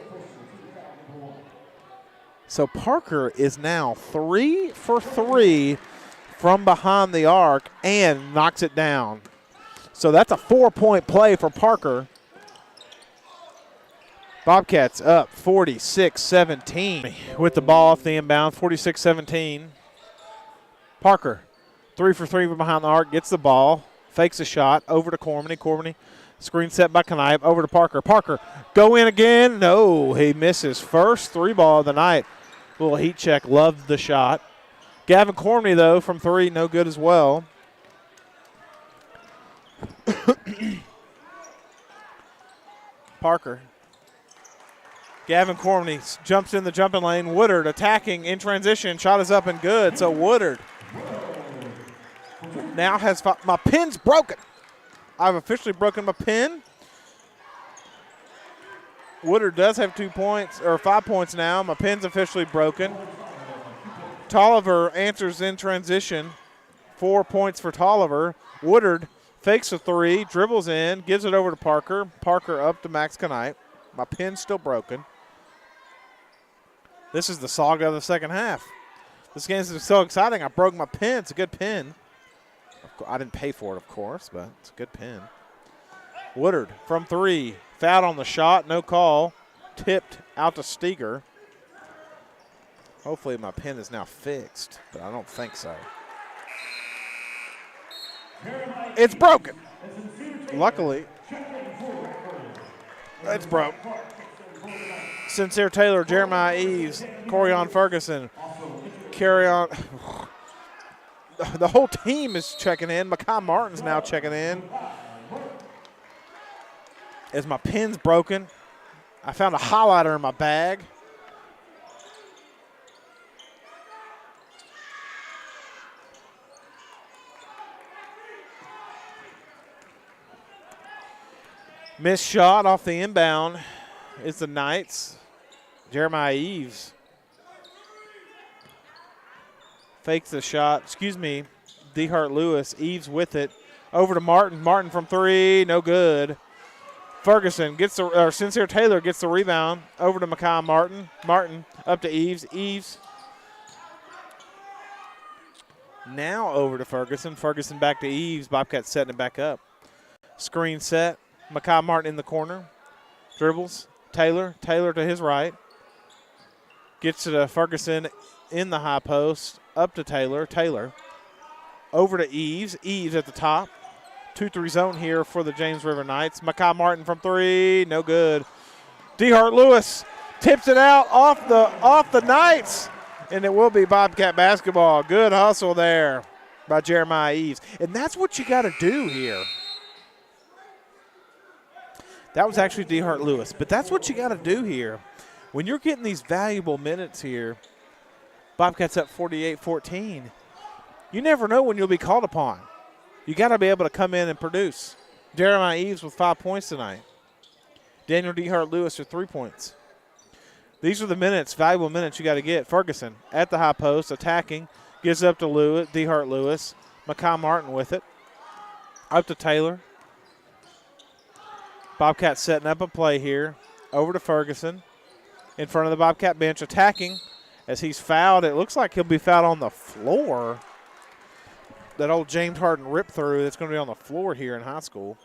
So Parker is now 3 for 3 from behind the arc and knocks it down. So that's a 4-point play for Parker. Bobcats up 46-17 with the ball off the inbound, 46-17. Parker, 3 for 3 from behind the arc, gets the ball, fakes a shot, over to Cormany. Cormany, screen set by Knipe, over to Parker. Parker, go in again. No, he misses. First 3-ball of the night. Little heat check, loved the shot. Gavin Cormany, though, from 3, no good as well. Parker. Gavin Cormany jumps in the jumping lane. Woodard attacking in transition. Shot is up and good. So Woodard now has my pin's broken. I've officially broken my pin. Woodard does have 2 points, or 5 points now. My pin's officially broken. Tolliver answers in transition. 4 points for Tolliver. Woodard fakes a 3, dribbles in, gives it over to Parker. Parker up to Max Knipe. My pin's still broken. This is the saga of the second half. This game is so exciting. I broke my pin. It's a good pin. I didn't pay for it, of course, but it's a good pin. Woodard from 3. Fouled on the shot. No call. Tipped out to Steger. Hopefully my pin is now fixed, but I don't think so. It's broken. Luckily, it's broke. Sincere Taylor, Jeremiah Eves, Corian Ferguson, carry on. The whole team is checking in. Makai Martin's now checking in. As my pin's broken, I found a highlighter in my bag. Missed shot off the inbound. It's the Knights. Jeremiah Eves fakes the shot. Excuse me. DeHart Lewis. Eves with it. Over to Martin. Martin from 3. No good. Ferguson gets the, Sincere Taylor gets the rebound. Over to Makai Martin. Martin up to Eves. Eves now over to Ferguson. Ferguson back to Eves. Bobcats setting it back up. Screen set. Makai Martin in the corner. Dribbles. Taylor. Taylor to his right. Gets to Ferguson in the high post. Up to Taylor. Taylor. Over to Eves. Eves at the top. 2-3 zone here for the James River Knights. Makai Martin from 3. No good. DeHart Lewis tips it out off the Knights. And it will be Bobcat basketball. Good hustle there by Jeremiah Eves. And that's what you got to do here. That was actually DeHart Lewis. But that's what you got to do here. When you're getting these valuable minutes here, Bobcats up 48-14, you never know when you'll be called upon. You got to be able to come in and produce. Jeremiah Eves with 5 points tonight. Daniel DeHart Lewis with 3 points. These are the minutes, valuable minutes you got to get. Ferguson at the high post, attacking, gives up to Lewis, DeHart Lewis. Makai Martin with it. Up to Taylor. Bobcats setting up a play here. Over to Ferguson. In front of the Bobcat bench, attacking as he's fouled. It looks like he'll be fouled on the floor. That old James Harden rip through that's going to be on the floor here in high school.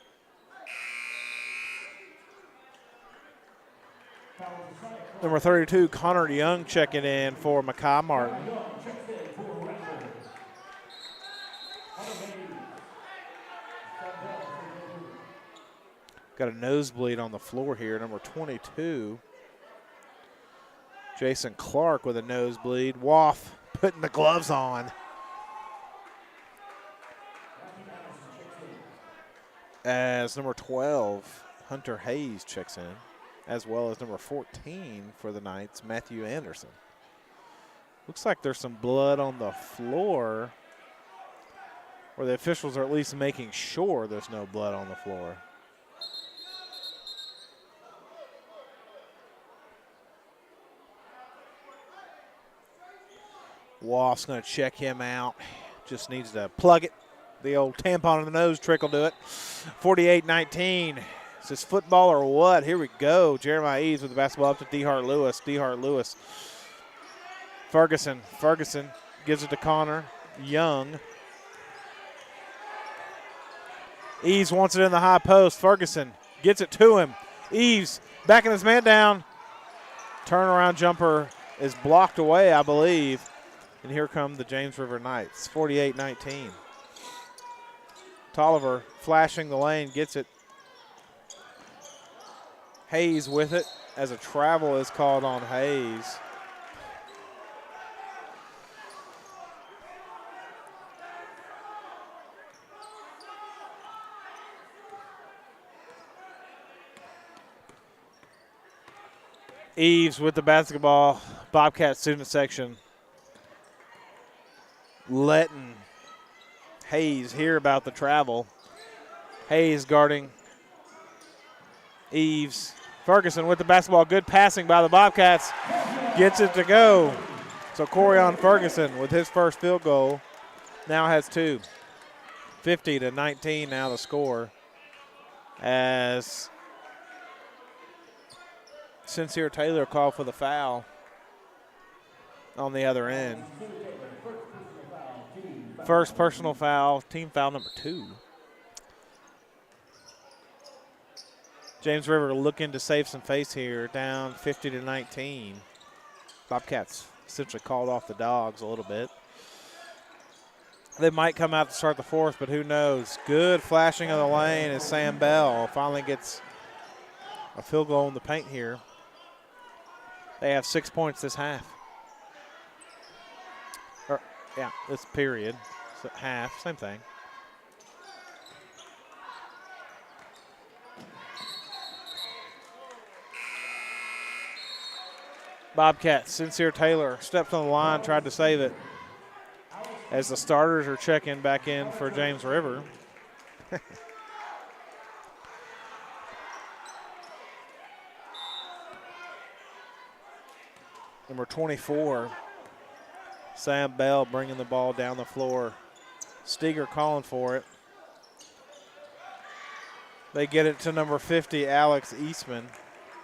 Number 32, Connor Young checking in for Makai Martin. Got a nosebleed on the floor here. Number 22, Jason Clark with a nosebleed. Woff putting the gloves on. As number 12, Hunter Hayes checks in, as well as number 14 for the Knights, Matthew Anderson. Looks like there's some blood on the floor, or the officials are at least making sure there's no blood on the floor. Woff's going to check him out. Just needs to plug it. The old tampon in the nose trick will do it. 48-19. Is this football or what? Here we go. Jeremiah Eves with the basketball up to DeHart Lewis. DeHart Lewis Ferguson gives it to Connor Young. Eves wants it in the high post. Ferguson gets it to him. Eves backing his man down. Turnaround jumper is blocked away, I believe. And here come the James River Knights, 48-19. Tolliver flashing the lane, gets it. Hayes with it as a travel is called on Hayes. Eves with the basketball. Bobcat student section letting Hayes hear about the travel. Hayes guarding Eves. Ferguson with the basketball. Good passing by the Bobcats. Gets it to go. So Corian Ferguson with his first field goal now has two. 50-19 now the score as Sincere Taylor called for the foul on the other end. First personal foul, team foul number 2. James River looking to save some face here, down 50-19. Bobcats essentially called off the Dogs a little bit. They might come out to start the fourth, but who knows. Good flashing of the lane as Sam Bell finally gets a field goal in the paint here. They have 6 points this half. This period. So half, same thing. Bobcats, Sincere Taylor stepped on the line, tried to save it. As the starters are checking back in for James River. Number 24, Sam Bell bringing the ball down the floor. Steger calling for it. They get it to number 50, Alex Eastman,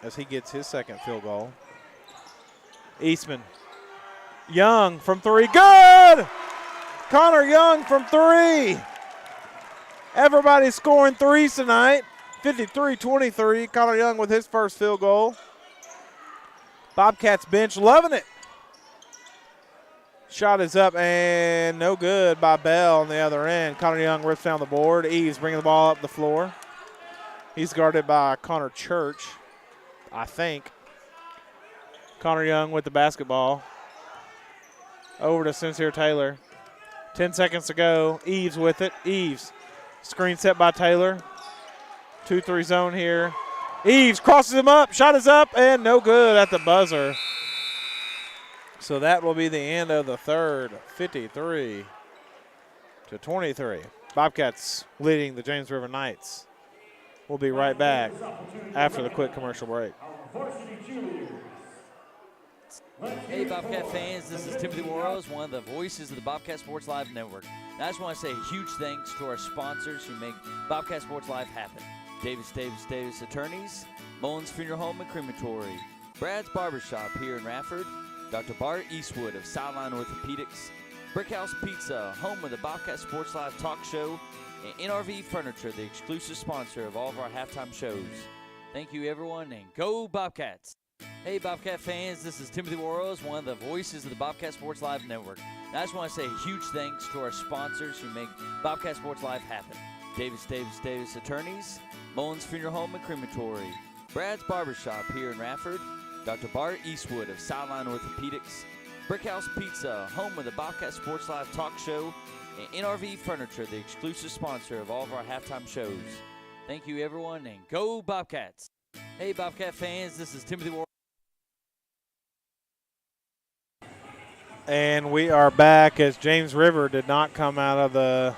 as he gets his second field goal. Eastman. Young from 3. Good! Connor Young from 3. Everybody's scoring threes tonight. 53-23. Connor Young with his first field goal. Bobcats bench loving it. Shot is up and no good by Bell on the other end. Connor Young rips down the board. Eves bringing the ball up the floor. He's guarded by Connor Church, I think. Connor Young with the basketball. Over to Sincere Taylor. 10 seconds to go. Eves with it. Eves. Screen set by Taylor. 2-3 zone here. Eves crosses him up. Shot is up and no good at the buzzer. So that will be the end of the third. 53-23. Bobcats leading the James River Knights. We'll be right back after the quick commercial break. Hey, Bobcat fans, this is Timothy Worrells, one of the voices of the Bobcat Sports Live Network. And I just want to say a huge thanks to our sponsors who make Bobcat Sports Live happen. Davis Attorneys, Mullins Funeral Home and Crematory, Brad's Barbershop here in Radford, Dr. Bart Eastwood of Sideline Orthopedics, Brickhouse Pizza, home of the Bobcat Sports Live talk show, and NRV Furniture, the exclusive sponsor of all of our halftime shows. Thank you, everyone, and go Bobcats! Hey, Bobcat fans, this is Timothy Worrells, one of the voices of the Bobcat Sports Live Network. And I just want to say a huge thanks to our sponsors who make Bobcat Sports Live happen. Davis Attorneys, Mullins Funeral Home and Crematory, Brad's Barbershop here in Radford, Dr. Bart Eastwood of Sideline Orthopedics, Brickhouse Pizza, home of the Bobcat Sports Live talk show, and NRV Furniture, the exclusive sponsor of all of our halftime shows. Thank you, everyone, and go Bobcats! Hey, Bobcat fans, this is Timothy Worrells. And we are back as James River did not come out of the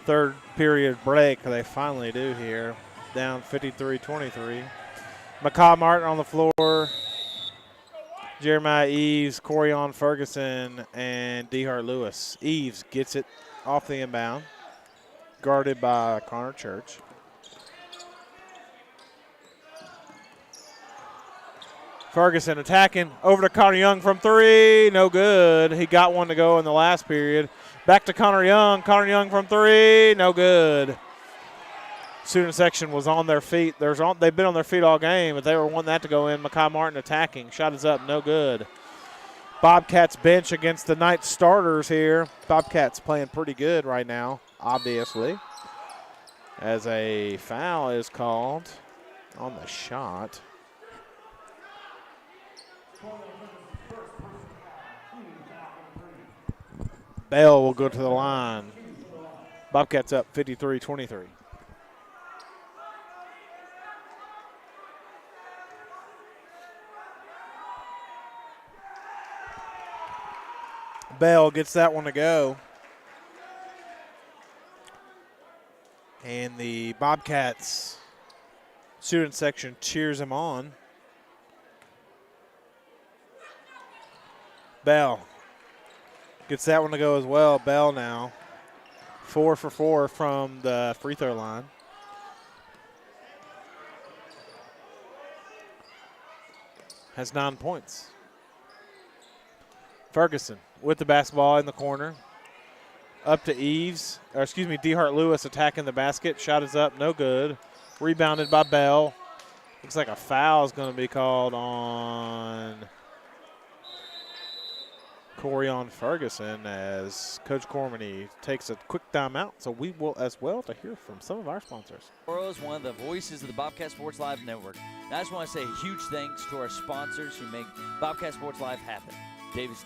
third period break. They finally do here. Down 53-23. McCaw Martin on the floor. Jeremiah Eves, Corian Ferguson, and DeHart Lewis. Eves gets it off the inbound. Guarded by Connor Church. Ferguson attacking over to Connor Young from 3. No good. He got one to go in the last period. Back to Connor Young. Connor Young from 3. No good. Student section was on their feet. They've been on their feet all game, but they were wanting that to go in. Makai Martin attacking. Shot is up. No good. Bobcats bench against the Knights starters here. Bobcats playing pretty good right now, obviously, as a foul is called on the shot. Bell will go to the line. Bobcats up 53-23. Bell gets that one to go. And the Bobcats student section cheers him on. Bell gets that one to go as well. Bell now 4 for 4 from the free throw line. Has 9 points. Ferguson with the basketball in the corner. Up to DeHart Lewis attacking the basket. Shot is up, no good. Rebounded by Bell. Looks like a foul is going to be called on Corion Ferguson as Coach Cormany takes a quick timeout. So we will as well to hear from some of our sponsors. Is one of the voices of the Bobcat Sports Live Network. And I just want to say a huge thanks to our sponsors who make Bobcat Sports Live happen. Davis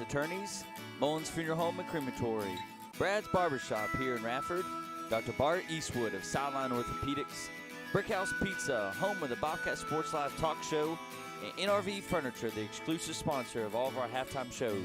Attorneys, Mullins Funeral Home and Crematory, Brad's Barbershop here in Radford, Dr. Bart Eastwood of Sideline Orthopedics, Brickhouse Pizza, home of the Bobcat Sports Live talk show, and NRV Furniture, the exclusive sponsor of all of our halftime shows.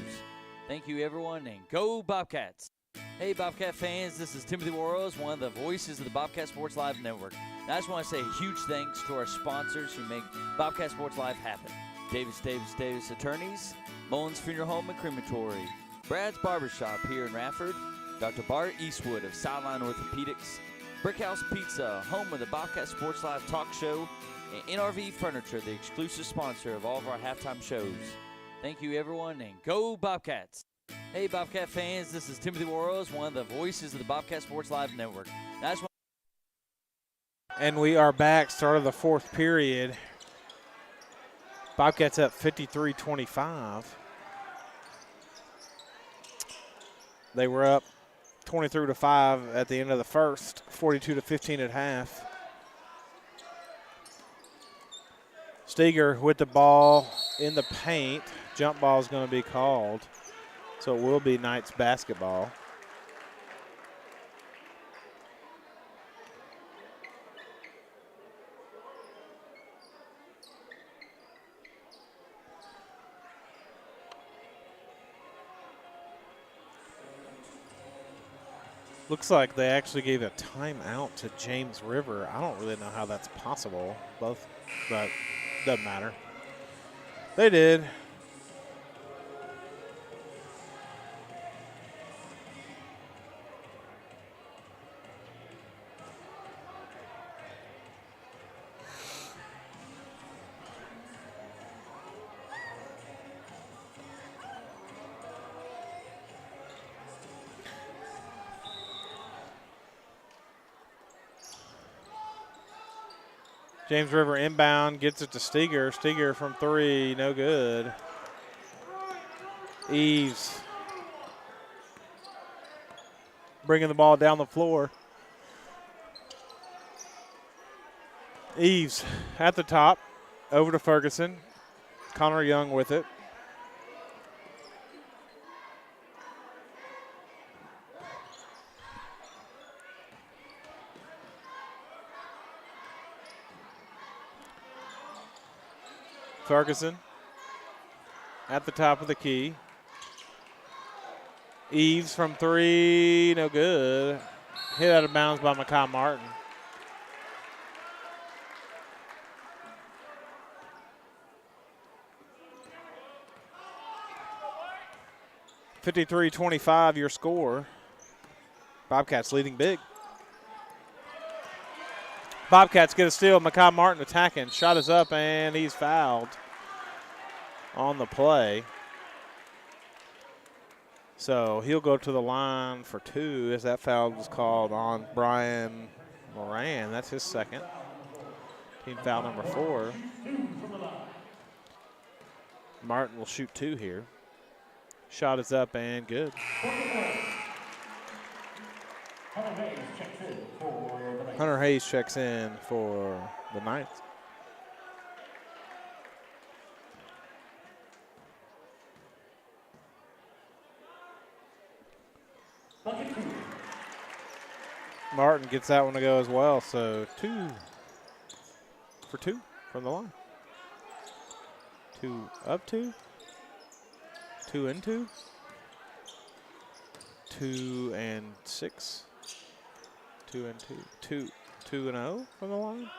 Thank you, everyone, and go Bobcats! Hey, Bobcat fans, this is Timothy Warrells, one of the voices of the Bobcat Sports Live Network. And I just want to say a huge thanks to our sponsors who make Bobcat Sports Live happen. Davis Attorneys, Mullins Funeral Home and Crematory, Brad's Barbershop here in Radford, Dr. Bart Eastwood of Sideline Orthopedics, Brickhouse Pizza, home of the Bobcat Sports Live talk show, and NRV Furniture, the exclusive sponsor of all of our halftime shows. Thank you, everyone, and go Bobcats! Hey, Bobcat fans, this is Timothy Warrells, one of the voices of the Bobcat Sports Live Network. And we are back, start of the fourth period. Bobcats up 53-25. They were up 23-5 at the end of the first, 42-15 at half. Steger with the ball in the paint. Jump ball is going to be called, so it will be Knights basketball. Looks like they actually gave a timeout to James River. I don't really know how that's possible, but doesn't matter. They did. James River inbound, gets it to Steger. Steger from 3, no good. Eves bringing the ball down the floor. Eves at the top, over to Ferguson. Connor Young with it. Ferguson at the top of the key. Eves from 3, no good. Hit out of bounds by Makai Martin. (53-25) your score. Bobcats leading big. Bobcats get a steal. Makai Martin attacking. Shot is up, and he's fouled. on the play. So he'll go to the line for 2 as that foul was called on Brian Moran. That's his second. Team foul number 4. Martin will shoot 2 here. Shot is up and good. Hunter Hayes checks in for the Knights. Martin gets that one to go as well, so 2 for 2 from the line. 2 up 2. 2 and 2. 2 and 6. 2 and 2. 2 and 0 from the line.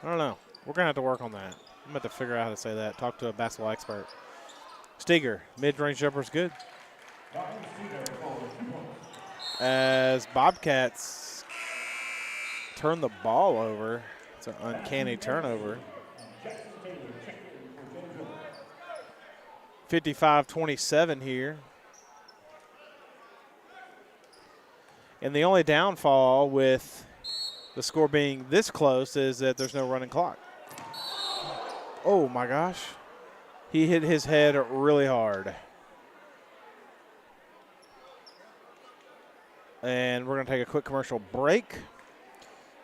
I don't know. We're going to have to work on that. I'm going to have to figure out how to say that. Talk to a basketball expert. Steger, mid-range jumper's good. As Bobcats turn the ball over. It's an uncanny turnover. 55-27 here. And the only downfall with the score being this close is that there's no running clock. Oh, my gosh. He hit his head really hard. And we're going to take a quick commercial break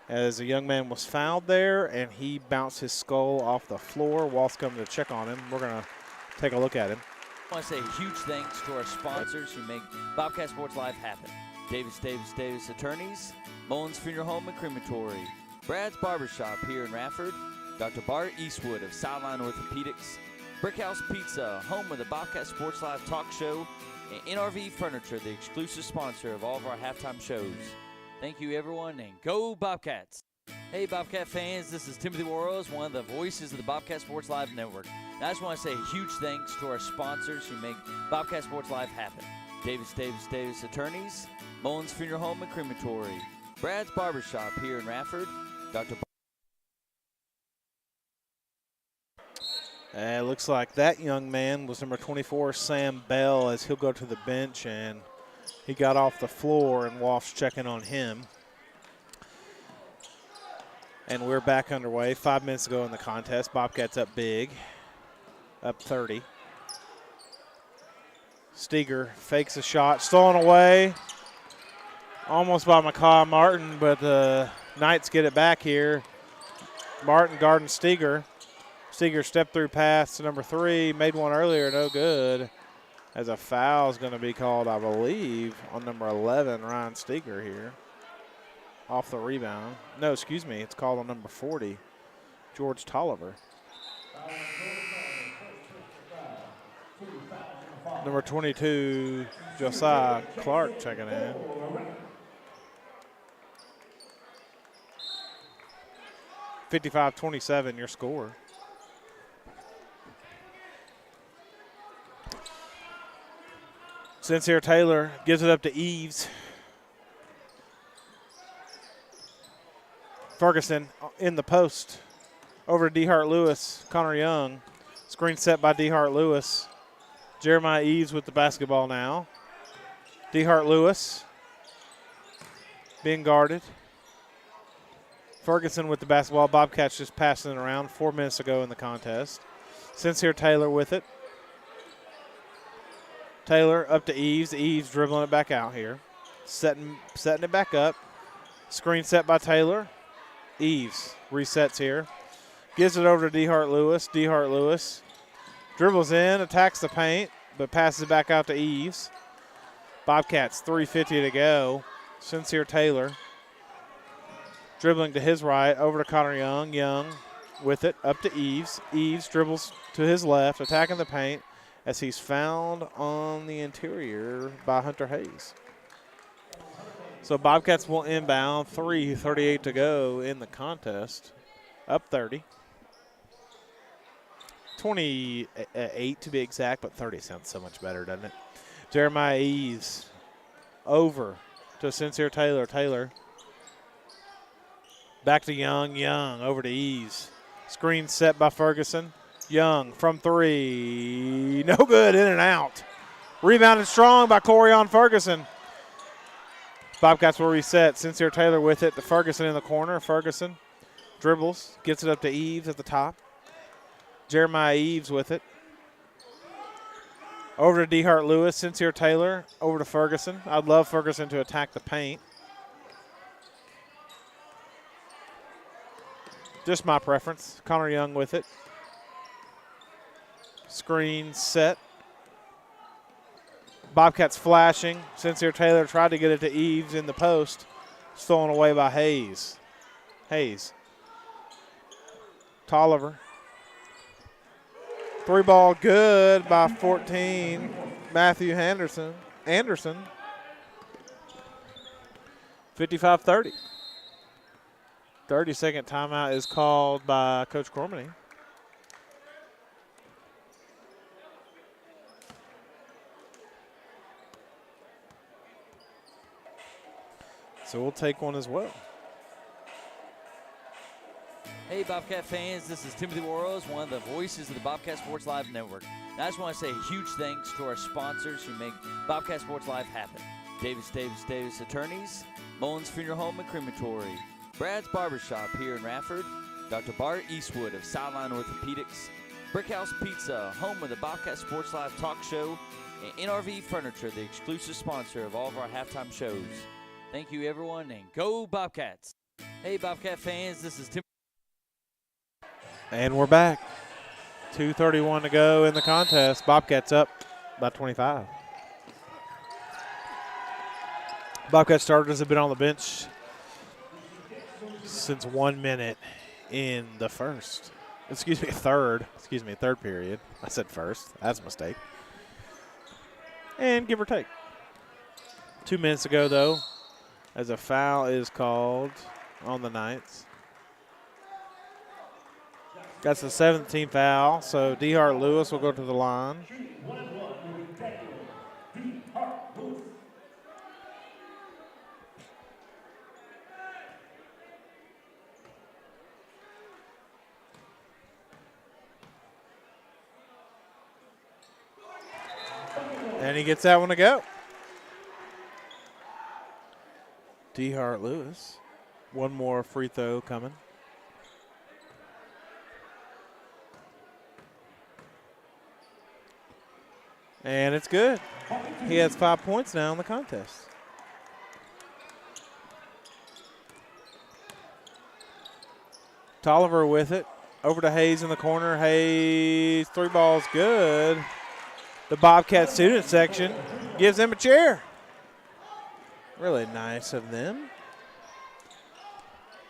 as a young man was fouled there, and he bounced his skull off the floor. Walt's coming to check on him. We're going to take a look at him. I want to say a huge thanks to our sponsors who make Bobcat Sports Live happen. Davis Attorneys, Mullins Funeral Home and Crematory, Brad's Barbershop here in Radford, Dr. Bart Eastwood of Sideline Orthopedics, Brickhouse Pizza, home of the Bobcat Sports Live talk show, and NRV Furniture, the exclusive sponsor of all of our halftime shows. Thank you, everyone, and go Bobcats! Hey, Bobcat fans, this is Timothy Warrels, one of the voices of the Bobcat Sports Live Network. And I just want to say a huge thanks to our sponsors who make Bobcat Sports Live happen. Davis Attorneys, Mullins Funeral Home and Crematory, Brad's Barbershop here in Radford, Dr. It looks like that young man was number 24, Sam Bell, as he'll go to the bench, and he got off the floor, and Walsh checking on him. And we're back underway. 5 minutes ago in the contest. Bobcats up big, up 30. Steger fakes a shot, stolen away. Almost by Macaw Martin, but the Knights get it back here. Martin guarding Steger. Steger stepped through pass to number 3, made one earlier, no good. As a foul is going to be called, I believe, on number 11, Ryan Steger here. Off the rebound. No, excuse me, it's called on number 40, George Tolliver. Number 22, Josiah Clark checking in. (55-27) your score. Sincere Taylor gives it up to Eves. Ferguson in the post. Over to DeHart Lewis. Connor Young. Screen set by DeHart Lewis. Jeremiah Eves with the basketball now. DeHart Lewis being guarded. Ferguson with the basketball. Bobcats just passing it around 4 minutes ago in the contest. Sincere Taylor with it. Taylor up to Eves. Eves dribbling it back out here. Setting it back up. Screen set by Taylor. Eves resets here. Gives it over to DeHart Lewis. DeHart Lewis dribbles in, attacks the paint, but passes it back out to Eves. Bobcats 3:50 to go. Sincere Taylor dribbling to his right, over to Connor Young. Young with it, up to Eves. Eves dribbles to his left, attacking the paint, as he's found on the interior by Hunter Hayes. So Bobcats will inbound, 3:38 to go in the contest, up 30. 28 to be exact, but 30 sounds so much better, doesn't it? Jeremiah Eves over to Sincere Taylor. Taylor back to Young. Young over to Eves. Screen set by Ferguson. Young from three. No good, in and out. Rebounded strong by Corian Ferguson. Bobcats will reset. Sincere Taylor with it to Ferguson in the corner. Ferguson dribbles, gets it up to Eves at the top. Jeremiah Eves with it. Over to DeHart Lewis. Sincere Taylor over to Ferguson. I'd love Ferguson to attack the paint. Just my preference. Connor Young with it. Screen set. Bobcats flashing. Sincere Taylor tried to get it to Eves in the post. Stolen away by Hayes. Tolliver. Three ball good by 14. Matthew Anderson. 55-30. 30-second timeout is called by Coach Cormany. So we'll take one as well. Hey, Bobcat fans, this is Timothy Worrells, one of the voices of the Bobcat Sports Live Network. And I just want to say a huge thanks to our sponsors who make Bobcat Sports Live happen. Davis Attorneys, Mullins Funeral Home and Crematory, Brad's Barbershop here in Radford, Dr. Bart Eastwood of Sideline Orthopedics, Brickhouse Pizza, home of the Bobcat Sports Live talk show, and NRV Furniture, the exclusive sponsor of all of our halftime shows. Thank you, everyone, and go Bobcats. Hey, Bobcat fans, this is Tim. And we're back. 2:31 to go in the contest. Bobcats up by 25. Bobcat starters have been on the bench since 1 minute in the third period. I said first. That's a mistake. And give or take. 2 minutes ago, though, as a foul is called on the Knights. That's the 17th foul, so DeHart Lewis will go to the line. And he gets that one to go. DeHart Lewis. One more free throw coming. And it's good. He has 5 points now in the contest. Tolliver with it. Over to Hayes in the corner. Hayes, three balls good. The Bobcat student section gives him a chair. Really nice of them.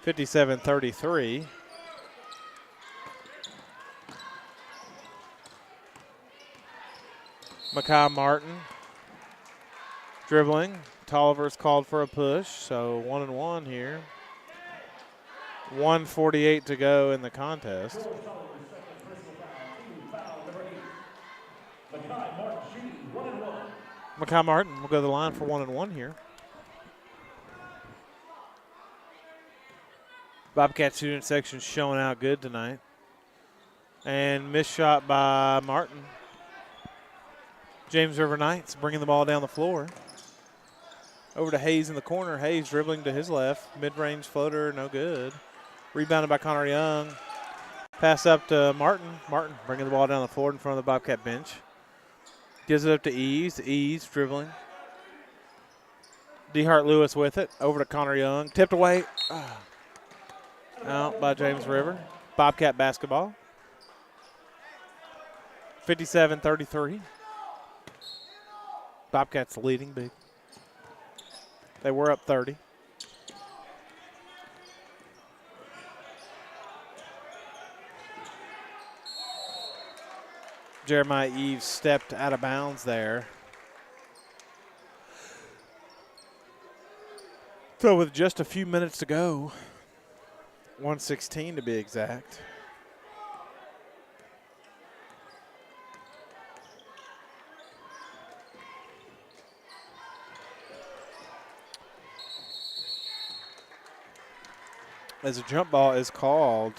57-33. Makai Martin dribbling. Tolliver's called for a push, so 1-1 here. 1:48 to go in the contest. Makai Martin will go to the line for 1-1 here. Bobcat student section showing out good tonight. And missed shot by Martin. James River Knights bringing the ball down the floor. Over to Hayes in the corner. Hayes dribbling to his left. Mid-range floater, no good. Rebounded by Connor Young. Pass up to Martin. Martin bringing the ball down the floor in front of the Bobcat bench. Gives it up to Eves. Eves dribbling. DeHart Lewis with it. Over to Connor Young. Tipped away. Out by James River. Bobcat basketball. 57-33. Bobcats leading big. They were up 30. Jeremiah Eves stepped out of bounds there. So with just a few minutes to go, 1:16 to be exact. As a jump ball is called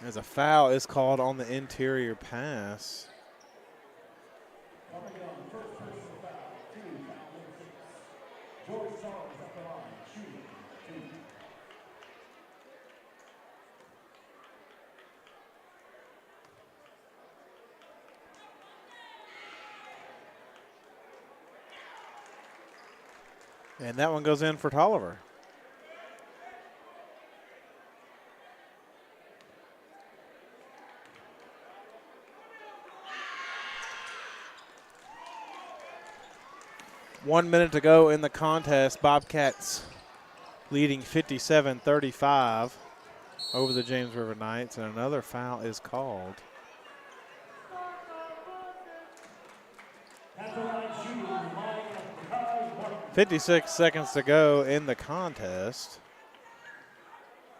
As a foul is called on the interior pass. Coming on, first personal foul, 2, foul number 6. George Charles up the line, shooting 2. And that one goes in for Tolliver. One minute to go in the contest. Bobcats leading 57-35 over the James River Knights, and another foul is called. At the line, shooting, line, Makai Martin. 56 seconds to go in the contest.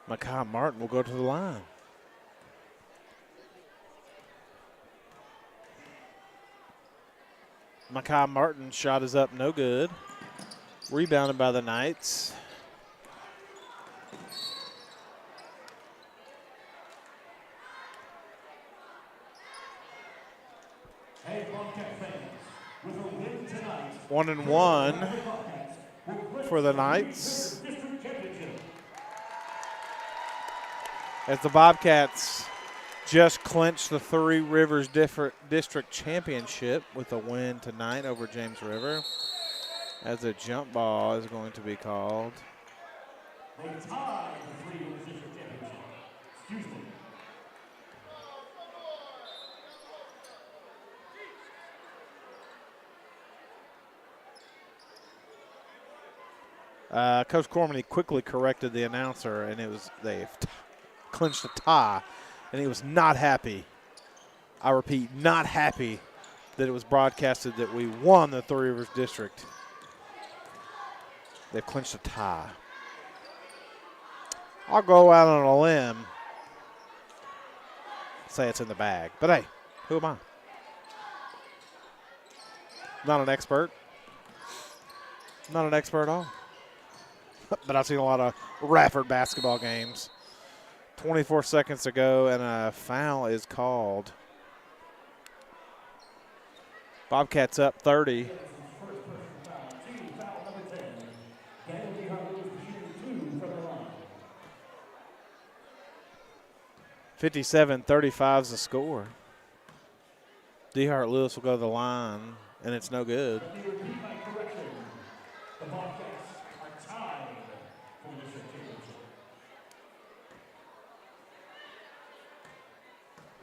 Makai Martin will go to the line. Makai Martin's shot is up, no good. Rebounded by the Knights. Hey, Bobcat fans, with a win tonight, 1-1 for the Knights. district championship. As the Bobcats just clinched the Three Rivers District Championship with a win tonight over James River. As a jump ball is going to be called. They tied the Three Rivers District Championship. Excuse me. Coach Cormany quickly corrected the announcer, and they clinched a tie, and he was not happy. I repeat, not happy that it was broadcasted that we won the Three Rivers District. They've clinched a tie. I'll go out on a limb, say it's in the bag, but hey, who am I? Not an expert. Not an expert at all. But I've seen a lot of Radford basketball games. 24 seconds to go, and a foul is called. Bobcats up 30. 57-35 is the score. DeHart Lewis will go to the line, and it's no good. Let me repeat my correction. The Bobcats are tied for the district championship.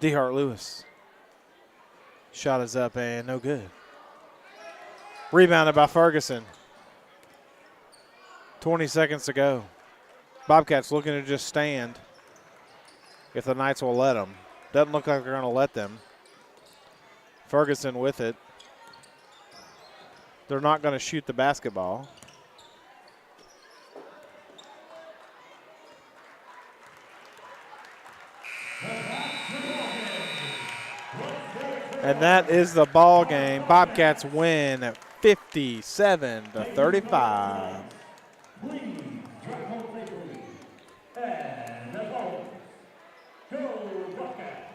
DeHart Lewis. Shot is up and no good. Rebounded by Ferguson. 20 seconds to go. Bobcats looking to just stand if the Knights will let them. Doesn't look like they're going to let them. Ferguson with it. They're not going to shoot the basketball. And that is the ball game. Bobcats win at 57-35. Please drive home safely. And as always, go Bobcats!